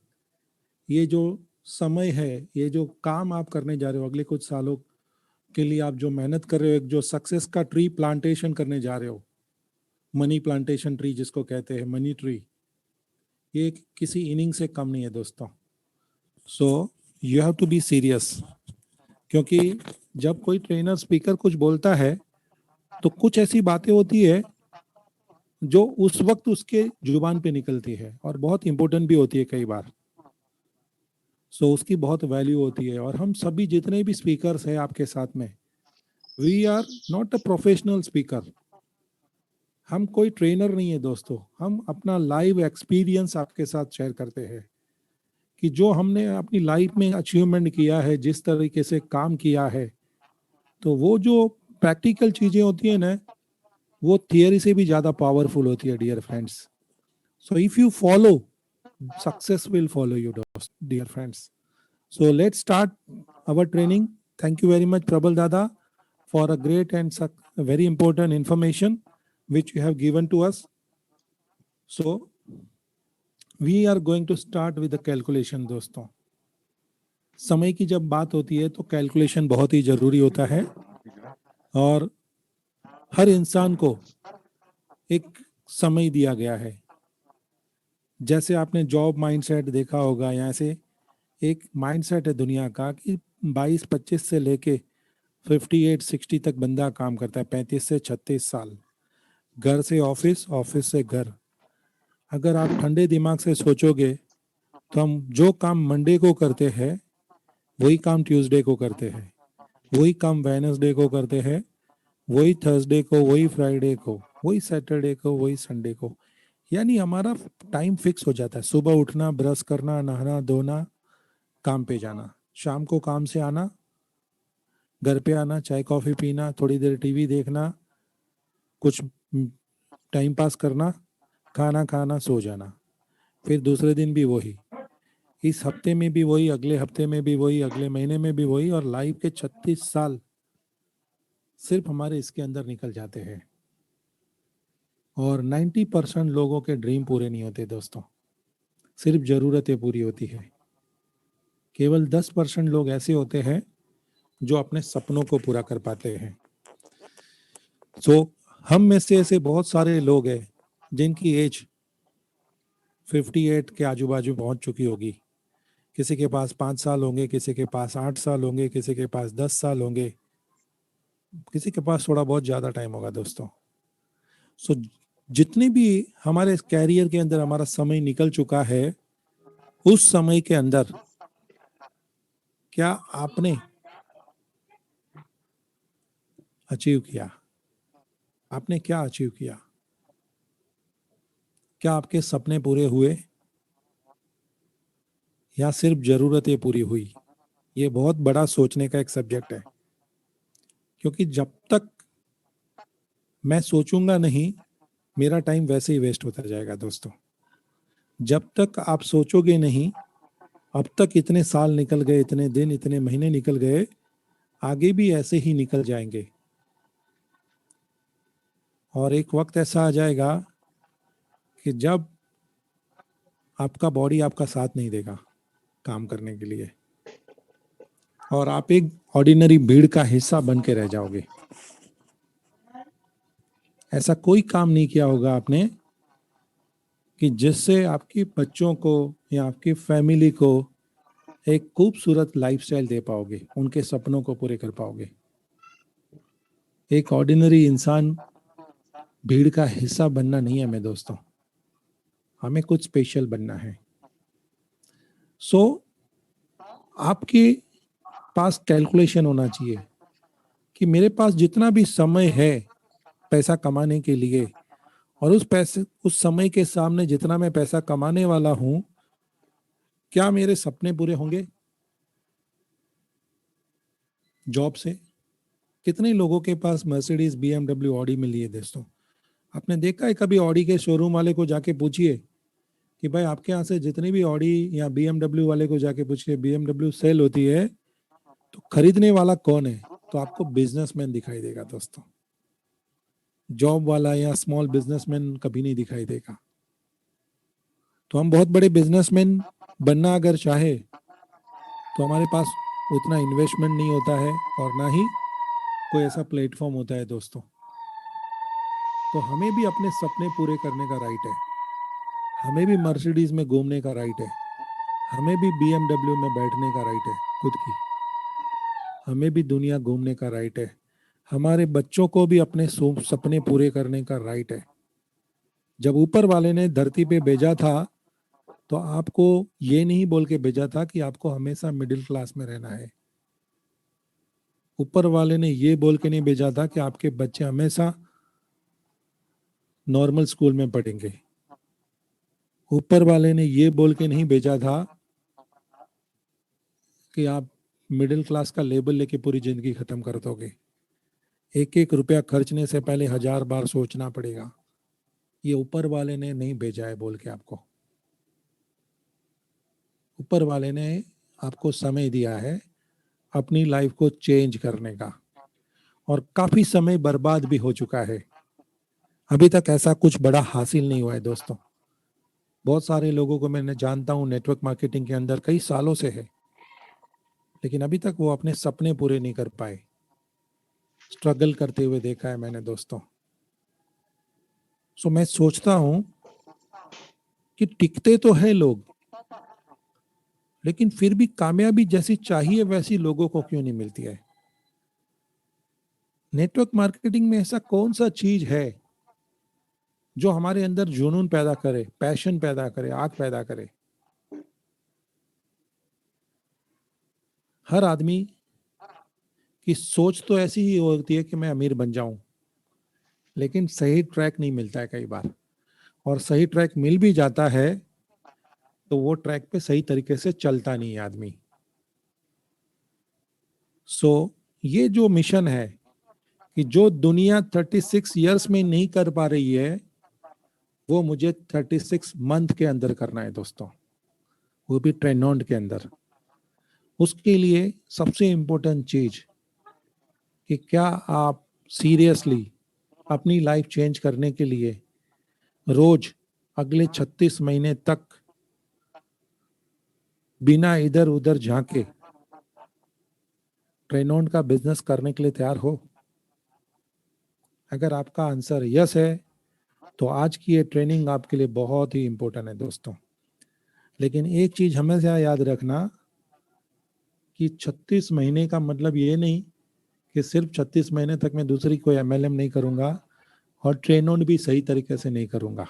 Speaker 1: ये जो समय है, ये जो काम आप करने जा रहे हो अगले कुछ सालों के लिए, आप जो मेहनत कर रहे हो, एक जो सक्सेस का ट्री प्लांटेशन करने जा रहे हो, मनी प्लांटेशन ट्री जिसको कहते हैं, मनी ट्री, ये किसी इनिंग से कम नहीं है दोस्तों. So you have to be serious, क्योंकि जब कोई ट्रेनर स्पीकर कुछ बोलता है तो कुछ ऐसी बातें होती है जो उस वक्त उसके जुबान पे निकलती है और बहुत इंपॉर्टेंट भी होती है कई बार. सो उसकी बहुत वैल्यू होती है. और हम सभी जितने भी स्पीकर्स हैं आपके साथ में, we are not a professional speaker. हम कोई ट्रेनर नहीं है दोस्तों. हम अपना लाइव एक्सपीरियंस आपके साथ शेयर करते हैं कि जो हमने अपनी लाइफ में अचीवमेंट किया है, जिस तरीके से काम किया है, तो वो जो प्रैक्टिकल चीजें होती है ना, वो थियरी से भी ज्यादा पावरफुल होती है, dear friends. So if you follow, success will follow you, dear friends. So let's start our training. Thank you very much, Prabal Dada, for a great and very important information which you have given to us. So we are going to start with the calculation, दोस्तों. समय की जब बात होती है तो calculation बहुत ही जरूरी होता है और हर इंसान को एक समय दिया गया है. जैसे आपने जॉब माइंडसेट देखा होगा, यहाँ से एक माइंडसेट है दुनिया का कि 22-25 से लेके 58-60 तक बंदा काम करता है, 35 से 36 साल. घर से ऑफिस, ऑफिस से घर. अगर आप ठंडे दिमाग से सोचोगे तो हम जो काम मंडे को करते हैं वही काम ट्यूसडे को करते हैं, वही काम वेडनेसडे को करते हैं, वही थर्सडे को, वही फ्राइडे को, वही सैटरडे को, वही संडे को. यानी हमारा टाइम फिक्स हो जाता है. सुबह उठना, ब्रश करना, नहाना धोना, काम पे जाना, शाम को काम से आना, घर पे आना, चाय कॉफी पीना, थोड़ी देर टीवी देखना, कुछ टाइम पास करना, खाना खाना, सो जाना. फिर दूसरे दिन भी वही, इस हफ्ते में भी वही, अगले हफ्ते में भी वही, अगले महीने में भी वही. और लाइफ के 36 साल सिर्फ हमारे इसके अंदर निकल जाते हैं. और 90% लोगों के ड्रीम पूरे नहीं होते दोस्तों, सिर्फ जरूरतें पूरी होती है. केवल 10% लोग ऐसे होते हैं जो अपने सपनों को पूरा कर पाते हैं. सो हम में से ऐसे बहुत सारे लोग हैं जिनकी एज 58 के आजू बाजू पहुंच चुकी होगी. किसी के पास 5 साल होंगे, किसी के पास 8 साल होंगे, किसी के पास 10 साल होंगे, किसी के पास थोड़ा बहुत ज्यादा टाइम होगा दोस्तों. सो जितने भी हमारे कैरियर के अंदर हमारा समय निकल चुका है, उस समय के अंदर क्या आपने अचीव किया? आपने क्या अचीव किया? क्या आपके सपने पूरे हुए या सिर्फ जरूरतें पूरी हुई? ये बहुत बड़ा सोचने का एक सब्जेक्ट है, क्योंकि जब तक मैं सोचूंगा नहीं, मेरा टाइम वैसे ही वेस्ट होता जाएगा दोस्तों. जब तक आप सोचोगे नहीं, अब तक इतने साल निकल गए, इतने दिन, इतने महीने निकल गए, आगे भी ऐसे ही निकल जाएंगे. और एक वक्त ऐसा आ जाएगा कि जब आपका बॉडी आपका साथ नहीं देगा काम करने के लिए और आप एक ऑर्डिनरी भीड़ का हिस्सा बन के रह जाओगे. ऐसा कोई काम नहीं किया होगा आपने कि जिससे आपके बच्चों को या आपकी फैमिली को एक खूबसूरत लाइफस्टाइल दे पाओगे, उनके सपनों को पूरे कर पाओगे. एक ऑर्डिनरी इंसान भीड़ का हिस्सा बनना नहीं है मेरे दोस्तों, हमें कुछ स्पेशल बनना है. सो आपके पास कैलकुलेशन होना चाहिए कि मेरे पास जितना भी समय है पैसा कमाने के लिए, और उस समय के सामने जितना मैं पैसा कमाने वाला हूं, क्या मेरे सपने पूरे होंगे जॉब से? कितने लोगों के पास मर्सिडीज, बीएमडब्ल्यू, ऑडी मिली है दोस्तों? आपने देखा है कभी ऑडी के शोरूम वाले को जाके पूछिए कि भाई आपके यहाँ से जितनी भी ऑडी या BMW वाले को जाके पूछिए BMW सेल होती है तो खरीदने वाला कौन है, तो आपको बिजनेसमैन दिखाई देगा दोस्तों। जॉब वाला या स्मॉल बिजनेसमैन कभी नहीं दिखाई देगा। तो हम बहुत बड़े बिजनेसमैन बनना अगर चाहे तो हमारे पास उतना इन्वेस्टमेंट नहीं होता है और ना ही कोई ऐसा प्लेटफॉर्म होता है दोस्तों। तो हमें भी अपने सपने पूरे करने का राइट है, हमें भी मर्सिडीज में घूमने का राइट है, हमें भी BMW में बैठने का राइट है खुद की, हमें भी दुनिया घूमने का राइट है, हमारे बच्चों को भी अपने सपने पूरे करने का राइट है। जब ऊपर वाले ने धरती पे भेजा था तो आपको ये नहीं बोल के भेजा था कि आपको हमेशा मिडिल क्लास में रहना है। ऊपर वाले ने ये बोल के नहीं भेजा था कि आपके बच्चे हमेशा नॉर्मल स्कूल में पढ़ेंगे। ऊपर वाले ने ये बोल के नहीं भेजा था कि आप मिडिल क्लास का लेबल लेके पूरी जिंदगी खत्म कर दोगे। एक एक रुपया खर्चने से पहले 1000 बार सोचना पड़ेगा। ये ऊपर वाले ने नहीं भेजा है बोल के आपको। ऊपर वाले ने आपको समय दिया है अपनी लाइफ को चेंज करने का, और काफी समय बर्बाद भी हो चुका है। अभी तक ऐसा कुछ बड़ा हासिल नहीं हुआ है दोस्तों। बहुत सारे लोगों को मैंने जानता हूं नेटवर्क मार्केटिंग के अंदर कई सालों से है, लेकिन अभी तक वो अपने सपने पूरे नहीं कर पाए। स्ट्रगल करते हुए देखा है मैंने दोस्तों। सो मैं सोचता हूं कि टिकते तो है लोग, लेकिन फिर भी कामयाबी जैसी चाहिए वैसी लोगों को क्यों नहीं मिलती है। नेटवर्क मार्केटिंग में ऐसा कौन सा चीज है जो हमारे अंदर जुनून पैदा करे, पैशन पैदा करे, आग पैदा करे। हर आदमी की सोच तो ऐसी ही होती है कि मैं अमीर बन जाऊं, लेकिन सही ट्रैक नहीं मिलता है कई बार, और सही ट्रैक मिल भी जाता है तो वो ट्रैक पे सही तरीके से चलता नहीं है आदमी। सो ये जो मिशन है कि जो दुनिया 36 इयर्स में नहीं कर पा रही है वो मुझे 36 मंथ के अंदर करना है दोस्तों, वो भी ट्रेनॉन्ड के अंदर। उसके लिए सबसे इंपॉर्टेंट चीज कि क्या आप सीरियसली अपनी लाइफ चेंज करने के लिए रोज अगले 36 महीने तक बिना इधर उधर झांके ट्रेनॉन्ड का बिजनेस करने के लिए तैयार हो। अगर आपका आंसर यस है तो आज की ये ट्रेनिंग आपके लिए बहुत ही इंपॉर्टेंट है दोस्तों। लेकिन एक चीज हमेशा याद रखना कि 36 महीने का मतलब ये नहीं कि सिर्फ 36 महीने तक मैं दूसरी कोई MLM नहीं करूंगा और ट्रेनॉन्ड भी सही तरीके से नहीं करूंगा,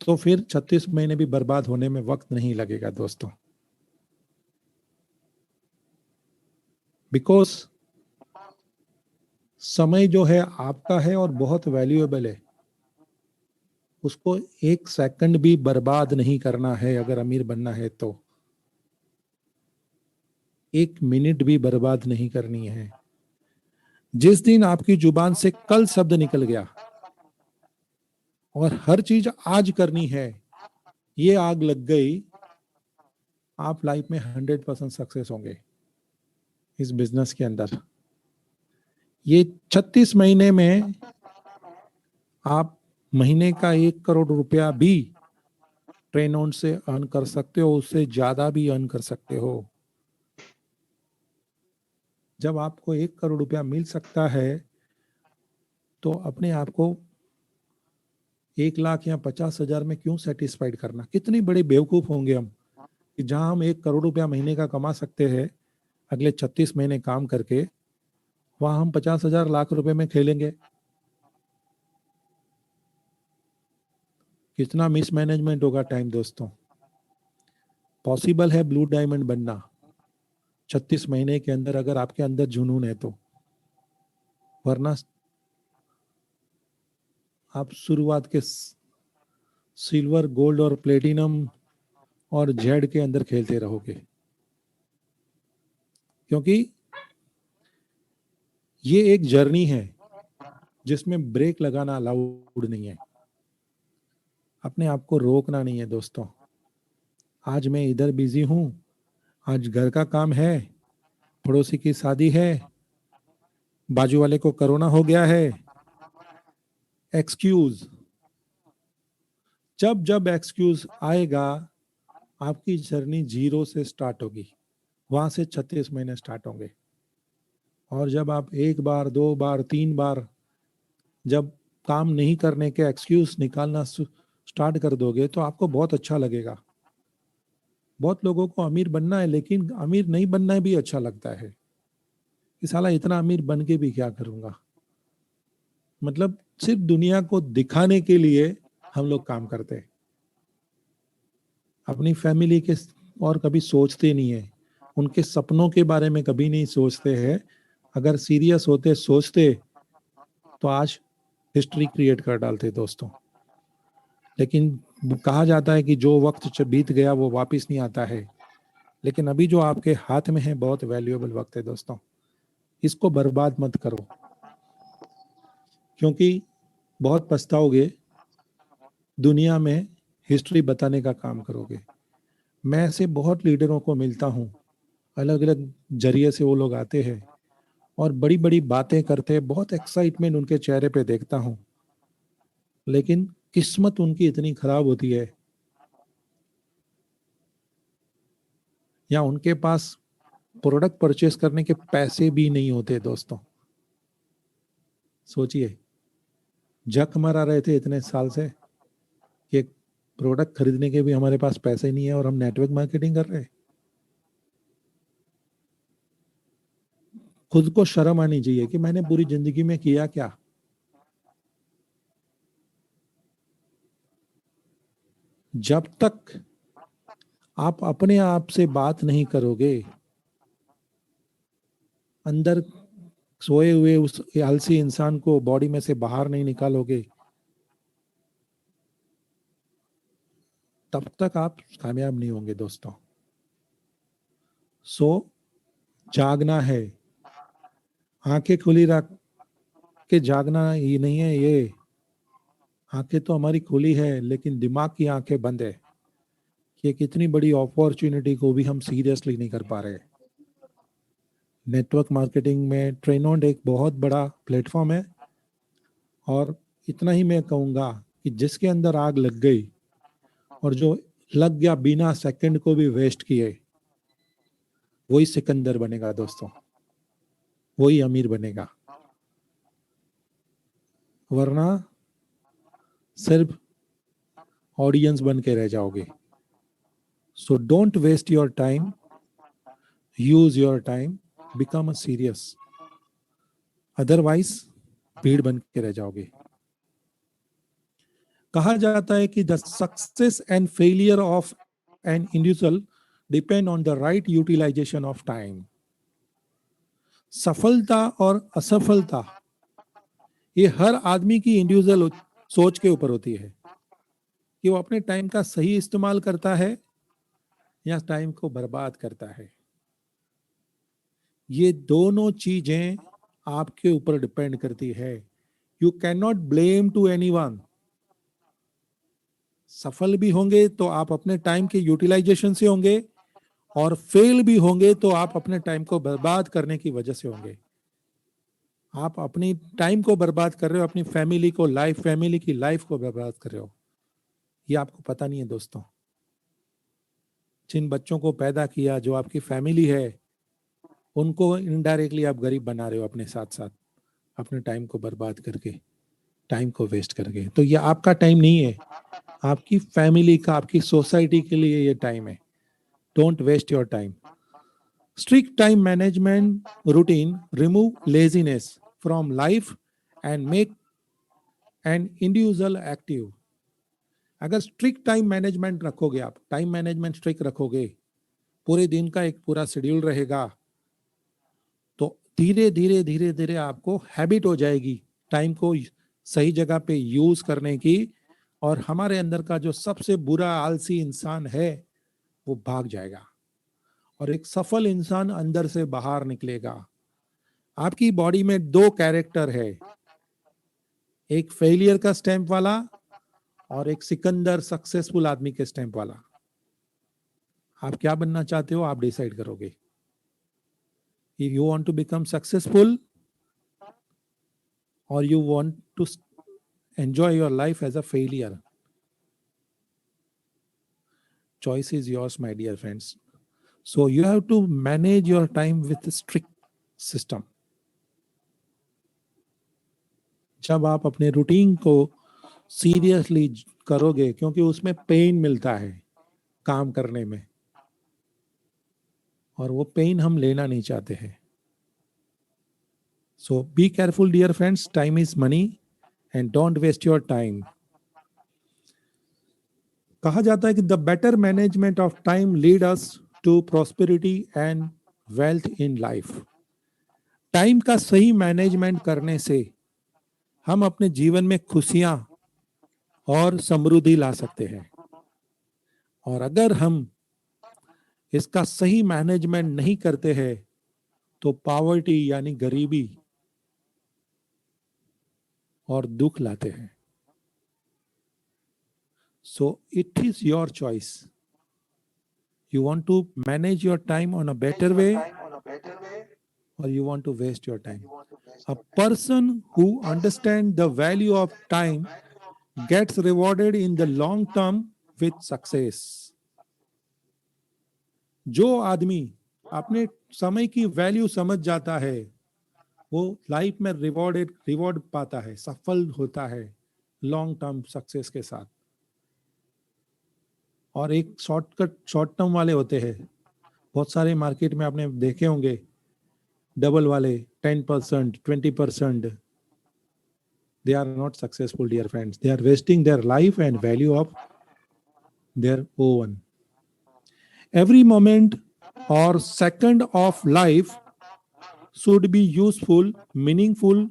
Speaker 1: तो फिर 36 महीने भी बर्बाद होने में वक्त नहीं लगेगा दोस्तों। बिकॉज समय जो है आपका है और बहुत वैल्यूएबल है, उसको एक सेकंड भी बर्बाद नहीं करना है। अगर अमीर बनना है तो एक मिनट भी बर्बाद नहीं करनी है। जिस दिन आपकी जुबान से कल शब्द निकल गया और हर चीज आज करनी है, ये आग लग गई, आप लाइफ में 100% सक्सेस होंगे इस बिजनेस के अंदर। ये 36 महीने में आप महीने का 1 करोड़ रुपया भी ट्रेनॉन्ड से अर्न कर सकते हो, उससे ज्यादा भी अर्न कर सकते हो। जब आपको 1 करोड़ रुपया मिल सकता है तो अपने आप को 1 लाख या 50,000 में क्यों सेटिस्फाइड करना। कितनी बड़े बेवकूफ होंगे हम कि जहां हम 1 करोड़ रुपया महीने का कमा सकते हैं अगले 36 महीने काम करके, वहां हम 50,000 लाख रुपए में खेलेंगे। कितना मिसमैनेजमेंट होगा टाइम दोस्तों। पॉसिबल है ब्लू डायमंड बनना 36 महीने के अंदर अगर आपके अंदर जुनून है तो, वरना आप शुरुआत के सिल्वर, गोल्ड और प्लेटिनम और जेड के अंदर खेलते रहोगे, क्योंकि ये एक जर्नी है। जिसमें ब्रेक लगाना अलाउड नहीं है। अपने आप को रोकना नहीं है दोस्तों। आज मैं इधर बिजी हूं, आज घर का काम है, पड़ोसी की शादी है, बाजू वाले को कोरोना हो गया है, एक्सक्यूज। जब जब एक्सक्यूज आएगा, आपकी जर्नी 0 से स्टार्ट होगी, वहां से 36 महीने स्टार्ट होंगे। और जब आप 1 बार 2 बार 3 बार जब काम नहीं करने के एक्सक्यूज निकालना स्टार्ट कर दोगे, तो आपको बहुत अच्छा लगेगा। बहुत लोगों को अमीर बनना है, लेकिन अमीर नहीं बनना भी अच्छा लगता है कि साला इतना अमीर बन के भी क्या करूंगा। मतलब सिर्फ दुनिया को दिखाने के लिए हम लोग काम करते हैं, अपनी फैमिली के और कभी सोचते नहीं है, उनके सपनों के बारे में कभी नहीं सोचते हैं। अगर सीरियस होते, सोचते, तो आज हिस्ट्री क्रिएट कर डालते दोस्तों। लेकिन कहा जाता है कि जो वक्त बीत गया वो वापस नहीं आता है, लेकिन अभी जो आपके हाथ में है बहुत वैल्यूएबल वक्त है दोस्तों। इसको बर्बाद मत करो, क्योंकि बहुत पछताओगे। दुनिया में हिस्ट्री बताने का काम करोगे। मैं ऐसे बहुत लीडरों को मिलता हूँ, अलग अलग जरिए से वो लोग आते हैं और बड़ी बड़ी बातें करते हैं, बहुत एक्साइटमेंट उनके चेहरे पे देखता हूँ, लेकिन किस्मत उनकी इतनी खराब होती है, या उनके पास प्रोडक्ट परचेस करने के पैसे भी नहीं होते दोस्तों। सोचिए, जक मरा रहे थे इतने साल से कि प्रोडक्ट खरीदने के भी हमारे पास पैसे नहीं है और हम नेटवर्क मार्केटिंग कर रहे हैं। खुद को शर्म आनी चाहिए कि मैंने पूरी जिंदगी में किया क्या। जब तक आप अपने आप से बात नहीं करोगे, अंदर सोए हुए उस आलसी इंसान को बॉडी में से बाहर नहीं निकालोगे, तब तक आप कामयाब नहीं होंगे दोस्तों। सो जागना है, आंखें खुली रख के जागना ही नहीं है। ये आंखें तो हमारी खुली है, लेकिन दिमाग की आंखें बंद है कि एक इतनी बड़ी अपॉर्चुनिटी को भी हम सीरियसली नहीं कर पा रहे। नेटवर्क मार्केटिंग में ट्रेनोड एक बहुत बड़ा प्लेटफॉर्म है, और इतना ही मैं कहूँगा कि जिसके अंदर आग लग गई और जो लग गया बिना सेकंड को भी वेस्ट किए, वही सिकंदर बनेगा दोस्तों, वही अमीर बनेगा। वरना सिर्फ ऑडियंस बन के रह जाओगे। So don't waste your time, use your time, become a serious, otherwise भीड़ बन के रह जाओगे। कहा जाता है कि the success and failure of an individual depend on the right utilisation of time. सफलता और असफलता ये हर आदमी की इंडिविजुअल सोच के ऊपर होती है कि वो अपने टाइम का सही इस्तेमाल करता है या टाइम को बर्बाद करता है। ये दोनों चीजें आपके ऊपर डिपेंड करती है। You can not blame to anyone. सफल भी होंगे तो आप अपने टाइम के यूटिलाइजेशन से होंगे, और फेल भी होंगे तो आप अपने टाइम को बर्बाद करने की वजह से होंगे। आप अपनी टाइम को बर्बाद कर रहे हो, अपनी फैमिली की लाइफ को बर्बाद कर रहे हो। ये आपको पता नहीं है दोस्तों। जिन बच्चों को पैदा किया, जो आपकी फैमिली है, उनको इनडायरेक्टली आप गरीब बना रहे हो अपने साथ साथ, अपने टाइम को बर्बाद करके, टाइम को वेस्ट करके। तो ये आपका टाइम नहीं है, आपकी फैमिली का, आपकी सोसाइटी के लिए ये टाइम है। Don't waste your time. Strict time management routine remove laziness from life and make an individual active. अगर स्ट्रिक्ट टाइम मैनेजमेंट रखोगे, आप टाइम मैनेजमेंट स्ट्रिक्ट रखोगे, पूरे दिन का एक पूरा शेड्यूल रहेगा, तो धीरे धीरे धीरे धीरे आपको हैबिट हो जाएगी टाइम को सही जगह पे यूज करने की। और हमारे अंदर का जो सबसे बुरा आलसी इंसान है वो भाग जाएगा, और एक सफल इंसान अंदर से बाहर निकलेगा। आपकी बॉडी में 2 कैरेक्टर है, एक फेलियर का स्टैंप वाला और एक सिकंदर सक्सेसफुल आदमी के स्टैंप वाला। आप क्या बनना चाहते हो, आप डिसाइड करोगे। If you want to become successful और you want to enjoy your life as a failure, choice is yours, my dear friends. So you have to manage your time with a strict system. जब आप अपने routine को seriously करोगे, क्योंकि उसमें pen मिलता है काम करने में, और वो पेन हम लेना नहीं चाहते हैं। So be careful dear friends, time is money and don't waste your time. कहा जाता है कि the better management of time lead us to prosperity and wealth in life. Time का सही मैनेजमेंट करने से हम अपने जीवन में खुशियां और समृद्धि ला सकते हैं। और अगर हम इसका सही मैनेजमेंट नहीं करते हैं तो पॉवर्टी यानी गरीबी और दुख लाते हैं। सो it is your choice. You want to manage your time on a better way, or you want to waste your time? A person who understands the value of time gets rewarded in the long term with success. जो आदमी अपने समय की value समझ जाता है वो life में रिवॉर्ड पाता है, सफल होता है लॉन्ग टर्म सक्सेस के साथ। और एक शॉर्ट टर्म वाले होते हैं, बहुत सारे मार्केट में आपने देखे होंगे, डबल वाले 10%, 20%, they are not successful, dear friends. They are wasting their life and value of their own. Every moment or second of life should be useful, meaningful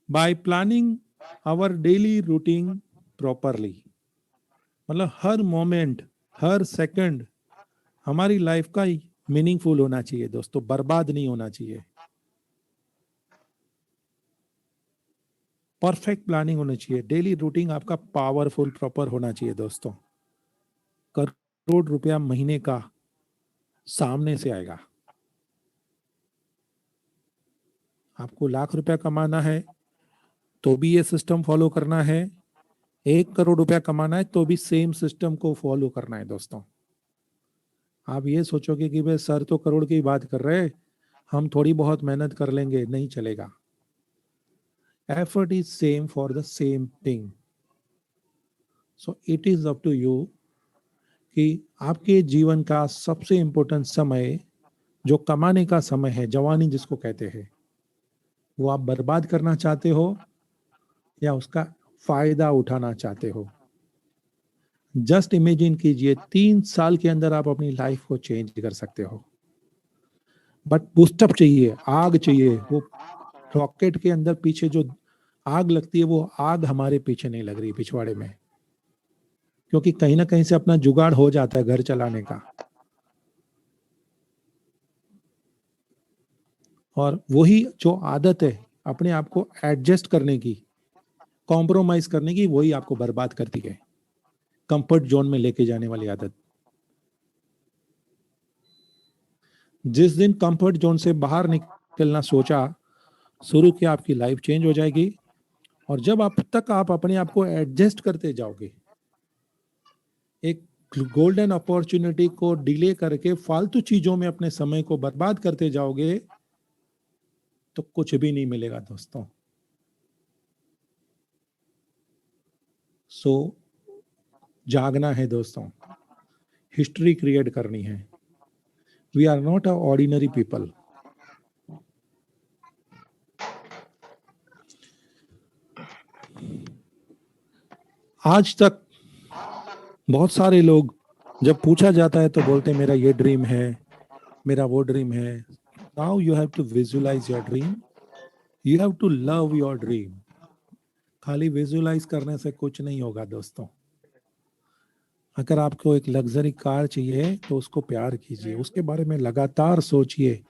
Speaker 1: by planning our daily routine properly. मतलब हर moment, हर second हमारी life का meaningful होना चाहिए दोस्तों, बर्बाद नहीं होना चाहिए। परफेक्ट प्लानिंग होनी चाहिए। डेली रूटीन आपका पावरफुल प्रॉपर होना चाहिए दोस्तों। करोड़ रुपया महीने का सामने से आएगा। आपको लाख रुपया कमाना है तो भी ये सिस्टम फॉलो करना है, 1 करोड़ रुपया कमाना है तो भी सेम सिस्टम को फॉलो करना है दोस्तों। आप ये सोचोगे कि भाई सर तो करोड़ की बात कर रहे हैं, हम थोड़ी बहुत मेहनत कर लेंगे, नहीं चलेगा। Effort is same for the same thing. So it is up to you कि आपके जीवन का सबसे इम्पोर्टेंट समय जो कमाने का समय है, जवानी जिसको कहते हैं, वो आप बर्बाद करना चाहते हो या उसका फायदा उठाना चाहते हो। जस्ट इमेजिन कीजिए 3 साल के अंदर आप अपनी लाइफ को चेंज कर सकते हो। बट बूस्टअप चाहिए, आग चाहिए। वो रॉकेट के अंदर पीछे जो आग लगती है, वो आग हमारे पीछे नहीं लग रही, पिछवाड़े में, क्योंकि कहीं ना कहीं से अपना जुगाड़ हो जाता है घर चलाने का। और वही जो आदत है अपने आप को एडजस्ट करने की, कॉम्प्रोमाइज करने की, वही आपको बर्बाद करती है, कंफर्ट जोन में लेके जाने वाली आदत। जिस दिन कंफर्ट जोन से बाहर निकलना सोचा, शुरू किया, आपकी लाइफ चेंज हो जाएगी। और जब आप अपने आप को एडजस्ट करते जाओगे, एक गोल्डन अपॉर्चुनिटी को डिले करके फालतू चीजों में अपने समय को बर्बाद करते जाओगे तो कुछ भी नहीं मिलेगा दोस्तों। सो जागना है दोस्तों, हिस्ट्री क्रिएट करनी है। We are not a ordinary people. आज तक बहुत सारे लोग जब पूछा जाता है तो बोलते हैं मेरा ये ड्रीम है, मेरा वो ड्रीम है। Now you have to visualise your dream, you have to love your dream. खाली विजुअलाइज करने से कुछ नहीं होगा दोस्तों। अगर आपको एक लग्जरी कार चाहिए तो उसको प्यार कीजिए, उसके बारे में लगातार सोचिए,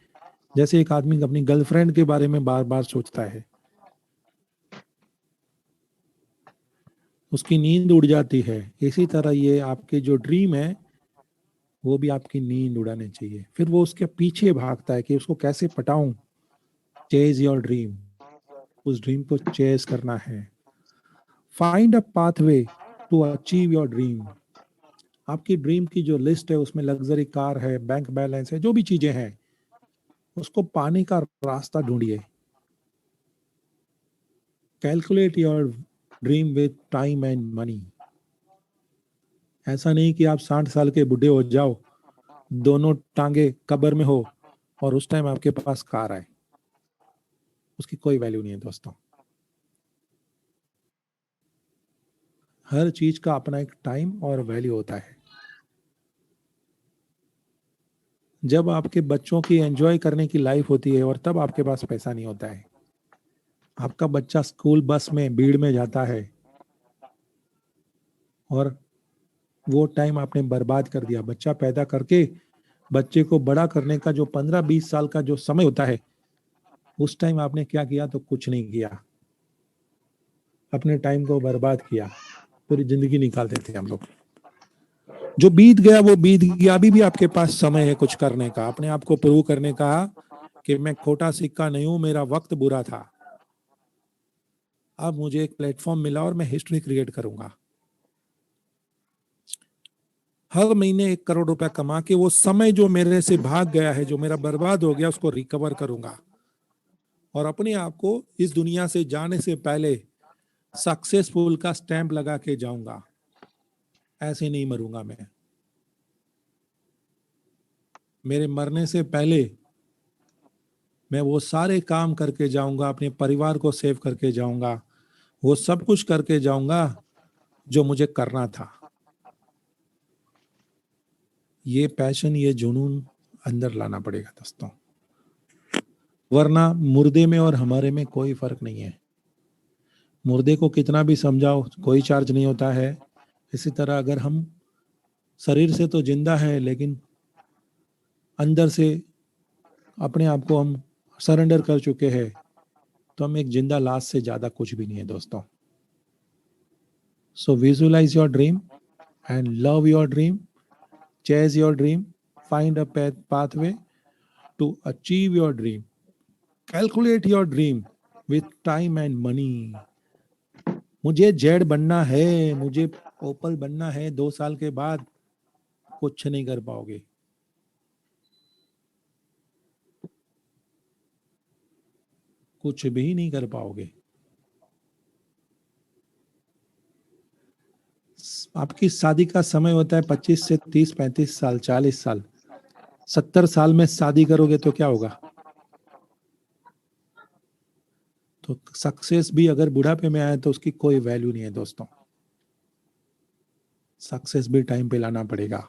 Speaker 1: जैसे एक आदमी अपनी गर्लफ्रेंड के बारे में बार बार सोचता है। उसकी नींद उड़ जाती है। इसी तरह ये आपके जो ड्रीम है वो भी आपकी नींद उड़ाने चाहिए। फिर वो उसके पीछे भागता है कि उसको कैसे पटाऊं। चेज योर ड्रीम, उस ड्रीम को चेज करना है। Find a pathway to achieve your dream. आपकी ड्रीम की जो लिस्ट है उसमें लग्जरी कार है, बैंक बैलेंस है, जो भी चीजें हैं उसको पाने का रास्ता ढूंढिए। Calculate your dream with time and money. ऐसा नहीं कि आप 60 साल के बूढ़े हो जाओ, दोनों टांगे कब्र में हो और उस टाइम आपके पास कार आए। उसकी कोई वैल्यू नहीं है दोस्तों। हर चीज का अपना एक टाइम और वैल्यू होता है। जब आपके बच्चों की एंजॉय करने की लाइफ होती है और तब आपके पास पैसा नहीं होता है। आपका बच्चा स्कूल बस में भीड़ में जाता है और वो टाइम आपने बर्बाद कर दिया। बच्चा पैदा करके बच्चे को बड़ा करने का जो 15-20 साल का जो समय होता है, उस टाइम आपने क्या किया? तो कुछ नहीं किया, अपने टाइम को बर्बाद किया। पूरी जिंदगी निकाल देते हैं हम लोग। जो बीत गया वो बीत गया। अभी भी आपके पास समय है कुछ करने का, अपने आप को प्रूव करने का कि मैं खोटा सिक्का नहीं हूं, मेरा वक्त बुरा था। अब मुझे एक प्लेटफॉर्म मिला और मैं हिस्ट्री क्रिएट करूंगा। हर महीने 1 करोड़ रुपया कमा के वो समय जो मेरे से भाग गया है, जो मेरा बर्बाद हो गया, उसको रिकवर करूंगा और अपने आप को इस दुनिया से जाने से पहले सक्सेसफुल का स्टैंप लगा के जाऊंगा। ऐसे नहीं मरूंगा मैं। मेरे मरने से पहले मैं वो सारे काम करके जाऊंगा, अपने परिवार को सेव करके जाऊंगा, वो सब कुछ करके जाऊंगा जो मुझे करना था। ये पैशन, ये जुनून अंदर लाना पड़ेगा दोस्तों, वरना मुर्दे में और हमारे में कोई फर्क नहीं है। मुर्दे को कितना भी समझाओ कोई चार्ज नहीं होता है। इसी तरह अगर हम शरीर से तो जिंदा है लेकिन अंदर से अपने आप को हम सरेंडर कर चुके हैं, तो हम एक जिंदा लाश से ज्यादा कुछ भी नहीं है दोस्तों। So visualise your dream and love your dream, chase your dream, find a pathway to achieve your dream, calculate your dream with time and money. मुझे जेड बनना है, मुझे ओपल बनना है, 2 साल के बाद कुछ नहीं कर पाओगे। कुछ भी नहीं कर पाओगे। आपकी शादी का समय होता है 25 से 30, 35 साल, 40 साल। 70 साल में शादी करोगे तो क्या होगा? तो सक्सेस भी अगर बुढ़ापे में आए तो उसकी कोई वैल्यू नहीं है दोस्तों। सक्सेस भी टाइम पे लाना पड़ेगा।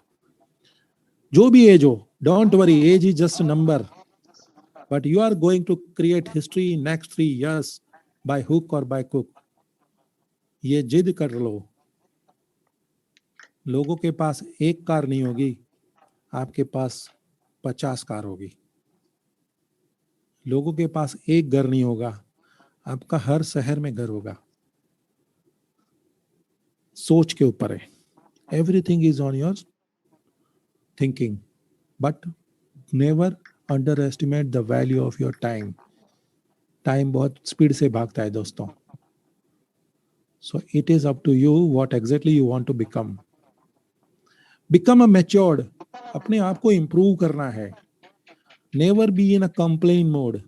Speaker 1: जो भी एज हो, don't worry, age is just number, but you are going to create history next 3 years by hook और बाय कुक। ये जिद कर लो। लोगों के पास एक कार नहीं होगी, आपके पास 50 कार होगी। लोगों के पास एक घर नहीं होगा, आपका हर शहर में घर होगा। सोच के ऊपर है। Everything is on your thinking, but never underestimate the value of your time. Time बहुत स्पीड से भागता है दोस्तों। So it is up to you what exactly you want to become. Become a matured. अपने आप को improve करना है। Never be in a complain mode.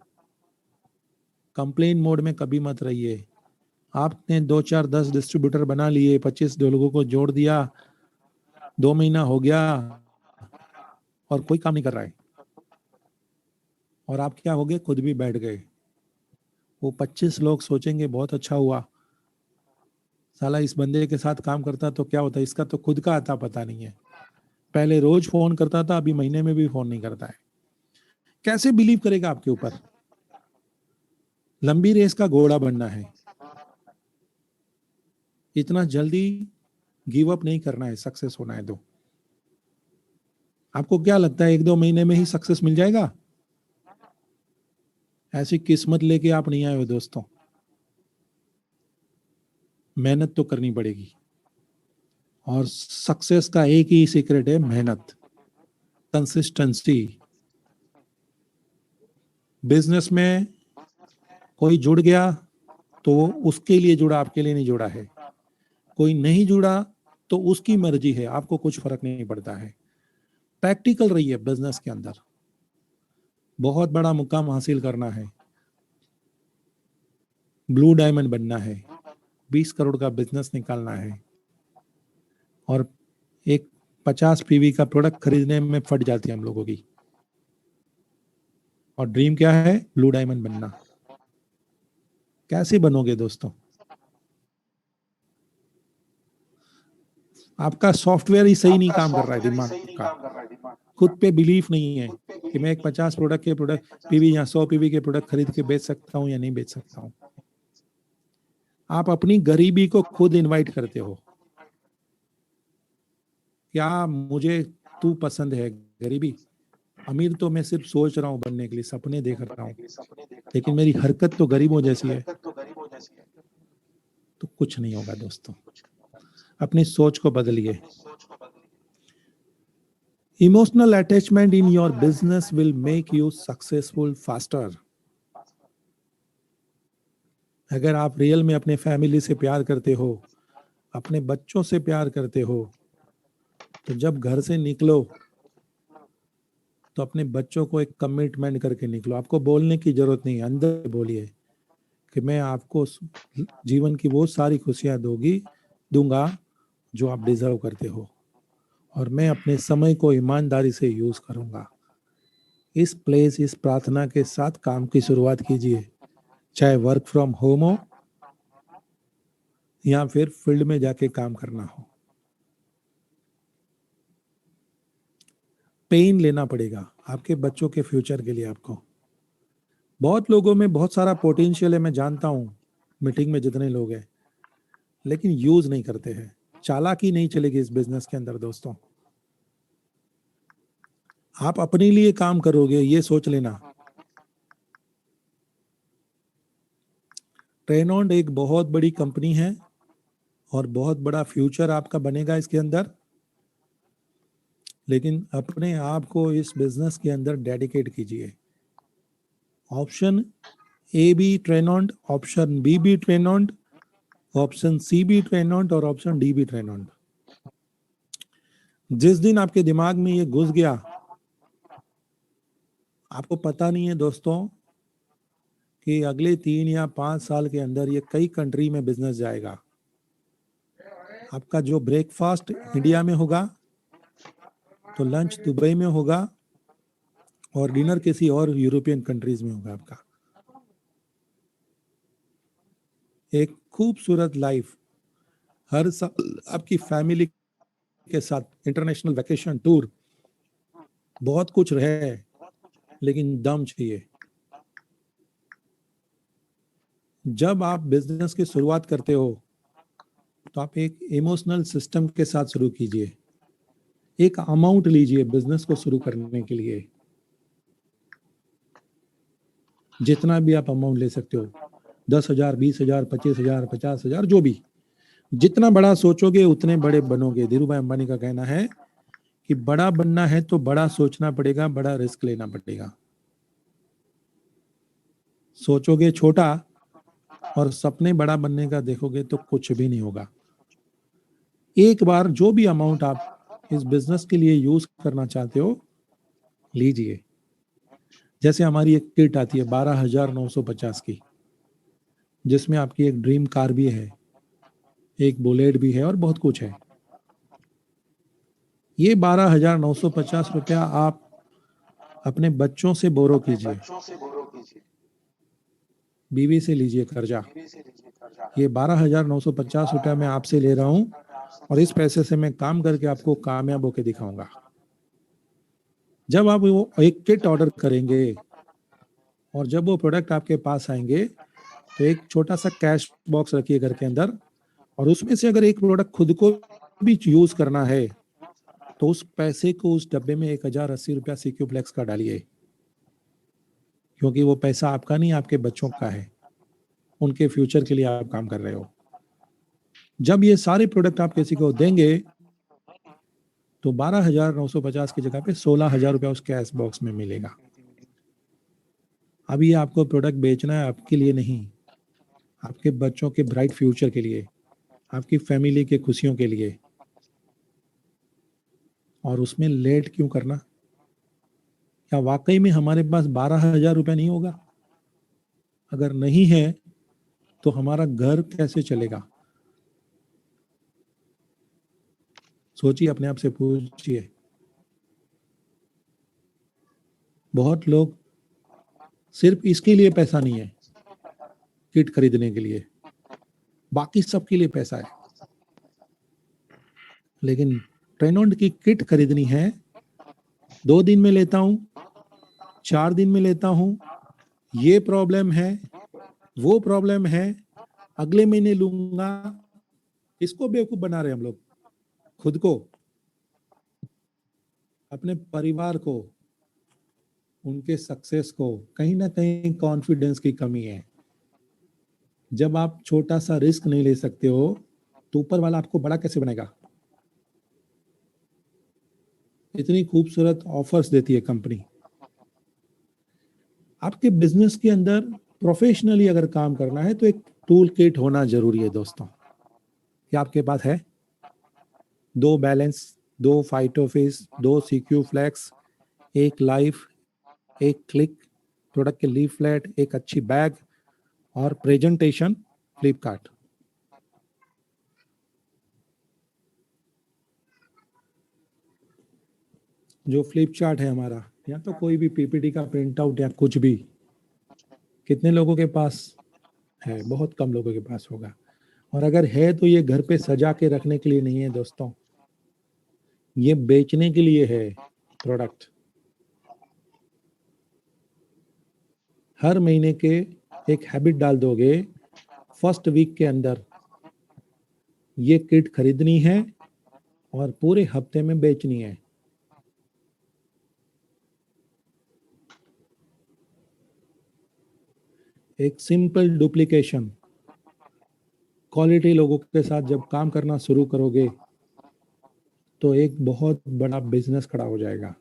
Speaker 1: Complain mode में कभी मत रहिए। आपने 2, 4, 10 डिस्ट्रीब्यूटर बना लिए, 25 लोगों को जोड़ दिया, 2 महीना हो गया और कोई काम नहीं कर रहा है, और आप क्या हो गए? खुद भी बैठ गए। वो 25 लोग सोचेंगे बहुत अच्छा हुआ, साला इस बंदे के साथ काम करता तो क्या होता, इसका तो खुद का आता पता नहीं है। पहले रोज फोन करता था, अभी महीने में भी फोन नहीं करता है। कैसे बिलीव करेगा आपके ऊपर? लंबी रेस का घोड़ा बनना है, इतना जल्दी गिव अप नहीं करना है, सक्सेस होना है। तो आपको क्या लगता है 1-2 महीने में ही सक्सेस मिल जाएगा? ऐसी किस्मत लेके आप नहीं आए हो दोस्तों। मेहनत तो करनी पड़ेगी, और सक्सेस का एक ही सीक्रेट है, मेहनत, कंसिस्टेंसी। बिजनेस में कोई जुड़ गया तो वो उसके लिए जुड़ा, आपके लिए नहीं जुड़ा है। कोई नहीं जुड़ा तो उसकी मर्जी है, आपको कुछ फर्क नहीं पड़ता है। प्रैक्टिकल रहिए बिजनेस के अंदर। बहुत बड़ा मुकाम हासिल करना है, ब्लू डायमंड बनना है, 20 करोड़ का बिजनेस निकालना है, और एक 50 पीवी का प्रोडक्ट खरीदने में फट जाती है हम लोगों की। और ड्रीम क्या है? ब्लू डायमंड बनना। कैसे बनोगे दोस्तों? आपका सॉफ्टवेयर ही सही नहीं काम कर रहा है, दिमाग का खुद पे बिलीफ नहीं है कि मैं एक 50 प्रोडक्ट पीवी या 100 पीवी के प्रोडक्ट खरीद के बेच सकता हूं या नहीं बेच सकता हूं। आप अपनी गरीबी को खुद इनवाइट करते हो। क्या मुझे तू पसंद है गरीबी? अमीर तो मैं सिर्फ सोच रहा हूं बनने के लिए, सपने देख रहा हूं, लेकिन मेरी हरकत तो गरीबों जैसी है, तो कुछ नहीं होगा दोस्तों। अपनी सोच को बदलिए। Emotional attachment in your business will make you successful faster. अगर आप रियल में अपने फैमिली से प्यार करते हो, अपने बच्चों से प्यार करते हो, तो जब घर से निकलो तो अपने बच्चों को एक कमिटमेंट करके निकलो। आपको बोलने की जरूरत नहीं, अंदर बोलिए कि मैं आपको जीवन की वो सारी खुशियां दूंगा जो आप डिजर्व करते हो, और मैं अपने समय को ईमानदारी से यूज करूंगा। इस प्रार्थना के साथ काम की शुरुआत कीजिए, चाहे वर्क फ्रॉम होम हो या फिर फील्ड में जाके काम करना हो। पेन लेना पड़ेगा आपके बच्चों के फ्यूचर के लिए। आपको बहुत लोगों में बहुत सारा पोटेंशियल है, मैं जानता हूं, मीटिंग में जितने लोग हैं, लेकिन यूज नहीं करते हैं। चालाकी नहीं चलेगी इस बिजनेस के अंदर दोस्तों। आप अपने लिए काम करोगे ये सोच लेना। ट्रेनॉन्ड एक बहुत बड़ी कंपनी है और बहुत बड़ा फ्यूचर आपका बनेगा इसके अंदर, लेकिन अपने आप को इस बिजनेस के अंदर डेडिकेट कीजिए। ऑप्शन ए भी ट्रेनॉन्ड, ऑप्शन बी भी ट्रेनॉन्ड, ऑप्शन सी भी ट्रेनॉन्ड और ऑप्शन डी भी ट्रेनॉन्ड। जिस दिन आपके दिमाग में ये घुस गया, आपको पता नहीं है दोस्तों कि अगले 3 या 5 साल के अंदर ये कई कंट्री में बिजनेस जाएगा। आपका जो ब्रेकफास्ट इंडिया में होगा तो लंच दुबई में होगा और डिनर किसी और यूरोपियन कंट्रीज में होगा आपका। एक खूबसूरत लाइफ हर साल आपकी फैमिली के साथ, इंटरनेशनल वैकेशन टूर, बहुत कुछ रहे, लेकिन दम चाहिए। जब आप बिजनेस की शुरुआत करते हो तो आप एक इमोशनल सिस्टम के साथ शुरू कीजिए। एक अमाउंट लीजिए बिजनेस को शुरू करने के लिए, जितना भी आप अमाउंट ले सकते हो, 10,000, 20,000, 25,000, 50,000, जो भी। जितना बड़ा सोचोगे उतने बड़े बनोगे। धीरू भाई अंबानी का कहना है कि बड़ा बनना है तो बड़ा सोचना पड़ेगा, बड़ा रिस्क लेना पड़ेगा। सोचोगे छोटा और सपने बड़ा बनने का देखोगे तो कुछ भी नहीं होगा। एक बार जो भी अमाउंट आप इस बिजनेस के लिए यूज करना चाहते हो लीजिए। जैसे हमारी एक किट आती है 12,950 की, जिसमें आपकी एक ड्रीम कार भी है, एक बुलेट भी है और बहुत कुछ है। ये 12,950 रुपया आप अपने बच्चों से बोरो कीजिए, बीवी से लीजिए कर्जा। ये 12,950 रुपया मैं आपसे ले रहा हूं और इस पैसे से मैं काम करके आपको कामयाब होकर दिखाऊंगा। जब आप वो एक किट ऑर्डर करेंगे और जब वो प्रोडक्ट आपके पास आएंगे तो एक छोटा सा कैश बॉक्स रखिए घर के अंदर, और उसमें से अगर एक प्रोडक्ट खुद को भी यूज करना है तो उस पैसे को उस डब्बे में 1,080 रुपया सीक्यू फ्लेक्स का डालिए, क्योंकि वो पैसा आपका नहीं, आपके बच्चों का है। उनके फ्यूचर के लिए आप काम कर रहे हो। जब ये सारे प्रोडक्ट आप किसी को देंगे तो 12,950 की जगह पे 16,000 रुपया उस कैश बॉक्स में मिलेगा। अब ये आपको प्रोडक्ट बेचना है आपके लिए नहीं, आपके बच्चों के ब्राइट फ्यूचर के लिए, आपकी फैमिली के खुशियों के लिए। और उसमें लेट क्यों करना? क्या वाकई में हमारे पास 12,000 रुपया नहीं होगा? अगर नहीं है तो हमारा घर कैसे चलेगा? सोचिए, अपने आप से पूछिए। बहुत लोग सिर्फ इसके लिए पैसा नहीं है, किट खरीदने के लिए, बाकी सब के लिए पैसा है, लेकिन ट्रेनॉन्ट की किट खरीदनी है, 2 दिन में लेता हूं, 4 दिन में लेता हूं, ये प्रॉब्लम है, वो प्रॉब्लम है, अगले महीने लूंगा। किसको बेवकूफ बना रहे हैं हम लोग? खुद को, अपने परिवार को, उनके सक्सेस को। कहीं ना कहीं कॉन्फिडेंस की कमी है। जब आप छोटा सा रिस्क नहीं ले सकते हो तो ऊपर वाला आपको बड़ा कैसे बनेगा? इतनी खूबसूरत ऑफर्स देती है कंपनी। आपके बिजनेस के अंदर प्रोफेशनली अगर काम करना है तो एक टूल किट होना जरूरी है दोस्तों। क्या आपके पास है? 2 बैलेंस, 2 फाइटोफिस, 2 सीक्यू फ्लैक्स, एक लाइफ, एक क्लिक, प्रोडक्ट के लीफलेट, एक अच्छी बैग और प्रेजेंटेशन फ्लिपकार्ट। जो फ्लिप चार्ट है हमारा, या तो कोई भी पीपीटी का प्रिंट आउट या कुछ भी, कितने लोगों के पास है? बहुत कम लोगों के पास होगा। और अगर है तो ये घर पे सजा के रखने के लिए नहीं है दोस्तों, ये बेचने के लिए है प्रोडक्ट। हर महीने के एक हैबिट डाल दोगे, फर्स्ट वीक के अंदर ये किट खरीदनी है और पूरे हफ्ते में बेचनी है। एक सिंपल डुप्लीकेशन, क्वालिटी लोगों के साथ जब काम करना शुरू करोगे तो एक बहुत बड़ा बिजनेस खड़ा हो जाएगा।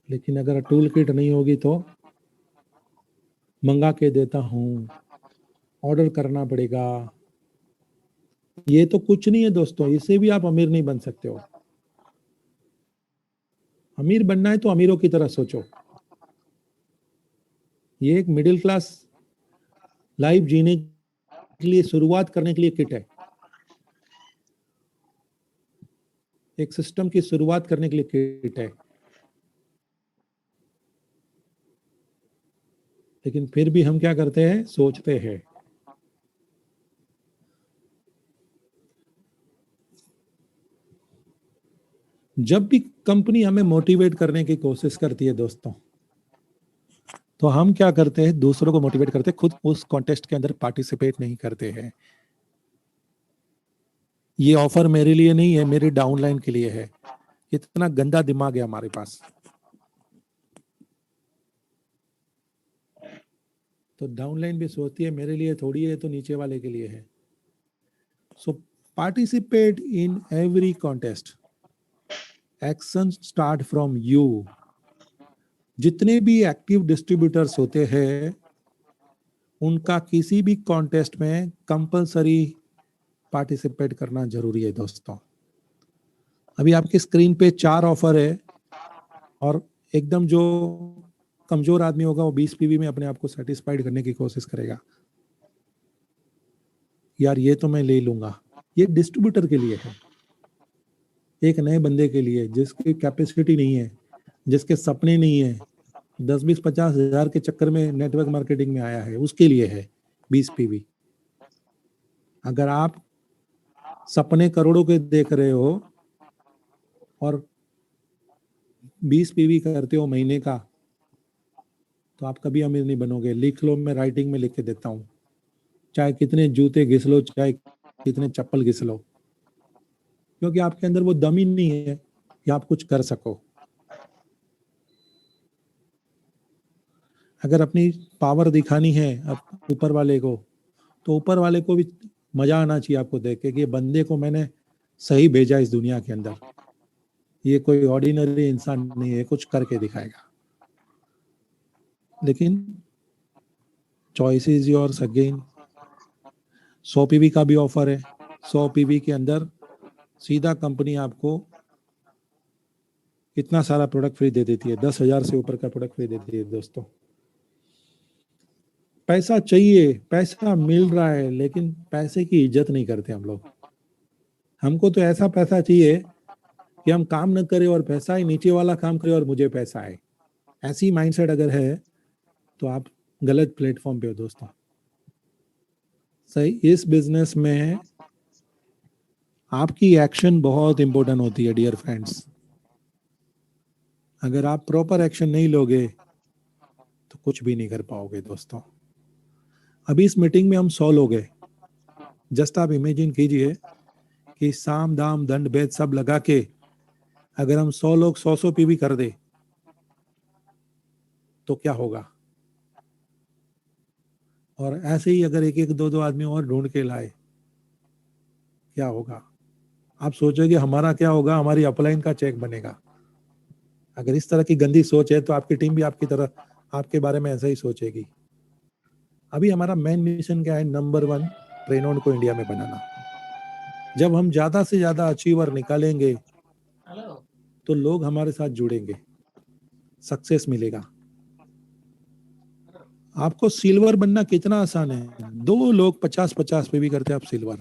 Speaker 1: लेकिन अगर टूल किट नहीं होगी तो मंगा के देता हूँ, ऑर्डर करना पड़ेगा। ये तो कुछ नहीं है दोस्तों, इससे भी आप अमीर नहीं बन सकते हो। अमीर बनना है तो अमीरों की तरह सोचो। ये एक मिडिल क्लास लाइफ जीने के लिए, शुरुआत करने के लिए किट है। एक सिस्टम की शुरुआत करने के लिए किट है। लेकिन फिर भी हम क्या करते हैं? सोचते हैं। जब भी कंपनी हमें मोटिवेट करने की कोशिश करती है दोस्तों, तो हम क्या करते हैं? दूसरों को मोटिवेट करते हैं, खुद उस कॉन्टेस्ट के अंदर पार्टिसिपेट नहीं करते हैं। ये ऑफर मेरे लिए नहीं है, मेरे डाउनलाइन के लिए है। इतना गंदा दिमाग है हमारे पास। तो डाउनलाइन भी सोचती है मेरे लिए थोड़ी है, तो नीचे वाले के लिए है। सो participate in every contest. Action start from you. जितने भी एक्टिव डिस्ट्रीब्यूटर्स होते हैं उनका किसी भी कॉन्टेस्ट में कंपलसरी पार्टिसिपेट करना जरूरी है दोस्तों। अभी आपकी स्क्रीन पे 4 ऑफर है और एकदम जो कमजोर आदमी होगा वो 20 पीवी में अपने आप को सेटिस्फाइड करने की कोशिश करेगा। यार ये तो मैं ले लूंगा। ये डिस्ट्रीब्यूटर के लिए है, एक नए बंदे के लिए जिसकी कैपेसिटी नहीं है, जिसके सपने नहीं है, 10-20-50 हजार के चक्कर में नेटवर्क मार्केटिंग में आया है, उसके लिए है 20 पीवी। अगर आप सपने करोड़ों के देख रहे हो और 20 पीवी करते हो महीने का, तो आप कभी अमीर नहीं बनोगे। लिख लो, मैं राइटिंग में लिख के देता हूँ। चाहे कितने जूते घिस लो, चाहे कितने चप्पल घिस लो, क्योंकि आपके अंदर वो दम ही नहीं है कि आप कुछ कर सको। अगर अपनी पावर दिखानी है ऊपर वाले को, तो ऊपर वाले को भी मजा आना चाहिए आपको देख के कि ये बंदे को मैंने सही भेजा इस दुनिया के अंदर, ये कोई ऑर्डिनरी इंसान नहीं है, कुछ करके दिखाएगा। लेकिन choice is yours again. 100 PV का भी ऑफर है। 100 पीवी के अंदर सीधा कंपनी आपको इतना सारा प्रोडक्ट फ्री दे देती है, 10,000 से ऊपर का प्रोडक्ट फ्री देती है दोस्तों। पैसा चाहिए, पैसा मिल रहा है, लेकिन पैसे की इज्जत नहीं करते हम लोग। हमको तो ऐसा पैसा चाहिए कि हम काम न करें और पैसा ही नीचे वाला काम करे और मुझे पैसा आए। ऐसी माइंडसेट अगर है तो आप गलत प्लेटफॉर्म पे हो दोस्तों। सही, इस बिजनेस में आपकी एक्शन बहुत इंपॉर्टेंट होती है डियर फ्रेंड्स। अगर आप प्रॉपर एक्शन नहीं लोगे तो कुछ भी नहीं कर पाओगे दोस्तों। अभी इस मीटिंग में हम 100 लोग हैं। जस्ट आप इमेजिन कीजिए कि साम दाम दंड भेद सब लगा के अगर हम 100 लोग 100 पीवी कर दे तो क्या होगा। और ऐसे ही अगर एक एक दो दो आदमी और ढूंढ के लाए क्या होगा। आप सोचोगे हमारा क्या होगा, हमारी अपलाइन का चेक बनेगा। अगर इस तरह की गंदी सोच है तो आपकी टीम भी आपकी तरह आपके बारे में ऐसा ही सोचेगी। अभी हमारा मेन मिशन क्या है, नंबर 1 ट्रेनोन को इंडिया में बनाना। जब हम ज्यादा से ज्यादा अचीवर निकालेंगे तो लोग हमारे साथ जुड़ेंगे, सक्सेस मिलेगा। आपको सिल्वर बनना कितना आसान है। 2 लोग 50-50 पे भी करते आप सिल्वर,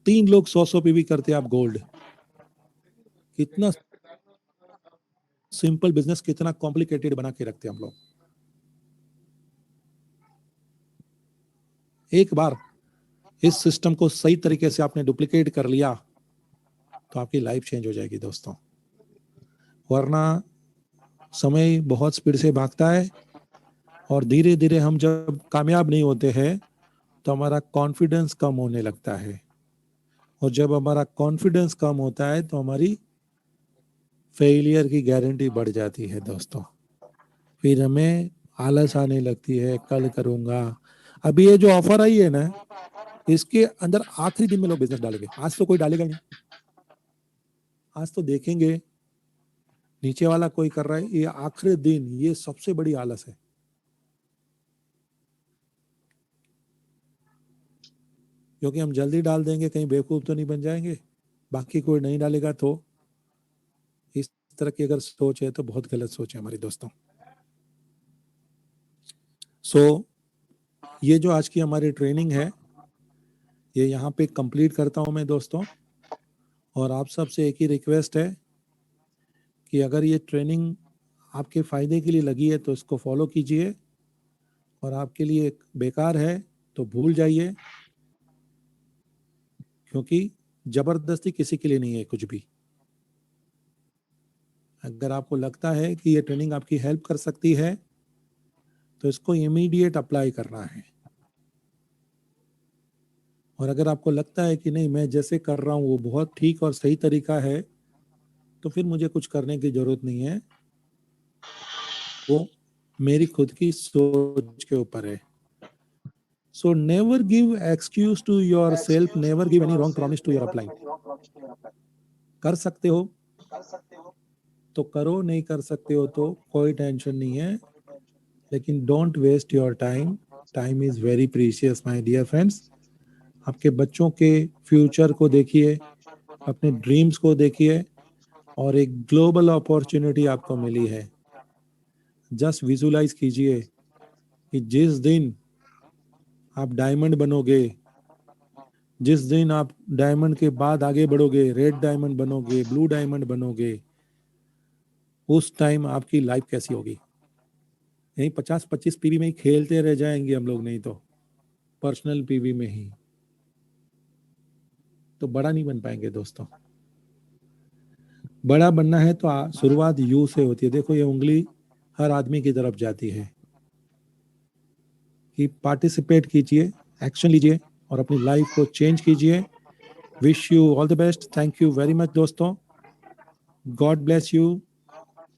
Speaker 1: 3 लोग 100 पे भी करते आप गोल्ड। कितना सिंपल बिजनेस कितना कॉम्प्लिकेटेड बना के रखते हैं हम लोग। एक बार इस सिस्टम को सही तरीके से आपने डुप्लीकेट कर लिया तो आपकी लाइफ चेंज हो जाएगी दोस्तों। वरना समय बहुत स्पीड से भागता है और धीरे धीरे हम जब कामयाब नहीं होते हैं तो हमारा कॉन्फिडेंस कम होने लगता है। और जब हमारा कॉन्फिडेंस कम होता है तो हमारी फेलियर की गारंटी बढ़ जाती है दोस्तों। फिर हमें आलस आने लगती है, कल करूंगा। अभी ये जो ऑफर आई है ना, इसके अंदर आखिरी दिन में लोग बिजनेस डालेंगे। आज तो कोई डालेगा नहीं, आज तो देखेंगे नीचे वाला कोई कर रहा है, ये आखिरी दिन, ये सबसे बड़ी आलस है। क्योंकि हम जल्दी डाल देंगे, कहीं बेवकूफ तो नहीं बन जाएंगे, बाकी कोई नहीं डालेगा तो। इस तरह की अगर सोच है तो बहुत गलत सोच है हमारी दोस्तों। सो ये जो आज की हमारी ट्रेनिंग है ये यहाँ पे कंप्लीट करता हूँ मैं दोस्तों। और आप सबसे एक ही रिक्वेस्ट है कि अगर ये ट्रेनिंग आपके फायदे के लिए लगी है तो इसको फॉलो कीजिए, और आपके लिए बेकार है तो भूल जाइए, क्योंकि जबरदस्ती किसी के लिए नहीं है कुछ भी। अगर आपको लगता है कि ये ट्रेनिंग आपकी हेल्प कर सकती है तो इसको इमीडिएट अप्लाई करना है। और अगर आपको लगता है कि नहीं, मैं जैसे कर रहा हूँ वो बहुत ठीक और सही तरीका है, तो फिर मुझे कुछ करने की जरूरत नहीं है, वो मेरी खुद की सोच के ऊपर है। So never give excuse to yourself, never give any wrong promise to your upline. कर सकते हो तो करो, नहीं कर सकते हो तो कोई टेंशन नहीं है, लेकिन don't waste your time. Time is very precious my dear friends. आपके बच्चों के फ्यूचर को देखिए, अपने ड्रीम्स को देखिए, और एक ग्लोबल अपॉर्चुनिटी आपको मिली है। जस्ट विजुलाइज कीजिए कि जिस दिन आप डायमंड बनोगे, जिस दिन आप डायमंड के बाद आगे बढ़ोगे, रेड डायमंड बनोगे, ब्लू डायमंड बनोगे, उस टाइम आपकी लाइफ कैसी होगी। यही 50-25 पीवी में ही खेलते रह जाएंगे हम लोग, नहीं तो पर्सनल पीवी में ही, तो बड़ा नहीं बन पाएंगे दोस्तों। बड़ा बनना है तो शुरुआत यू से होती है। देखो ये उंगली हर आदमी की तरफ जाती है कि पार्टिसिपेट कीजिए, एक्शन लीजिए और अपनी लाइफ को चेंज कीजिए। Wish you all the best. Thank you very much दोस्तों। God bless you.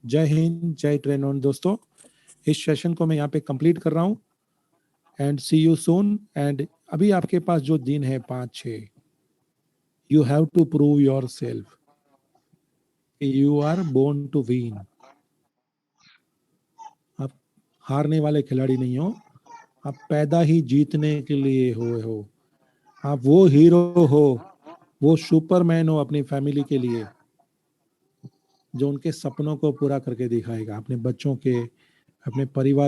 Speaker 1: जय हिंद, जय ट्रेनोन दोस्तों। इस सेशन को मैं यहाँ पे कंप्लीट कर रहा हूँ and see you soon. And अभी आपके पास जो दिन है 5-6, you have to prove yourself, you are born to win. आप हारने वाले खिलाड़ी नहीं हो, आप पैदा ही जीतने के लिए हुए हो। आप वो हीरो हो, वो सुपरमैन हो अपनी फैमिली के लिए, जो उनके सपनों को पूरा करके दिखाएगा, अपने बच्चों के, अपने परिवार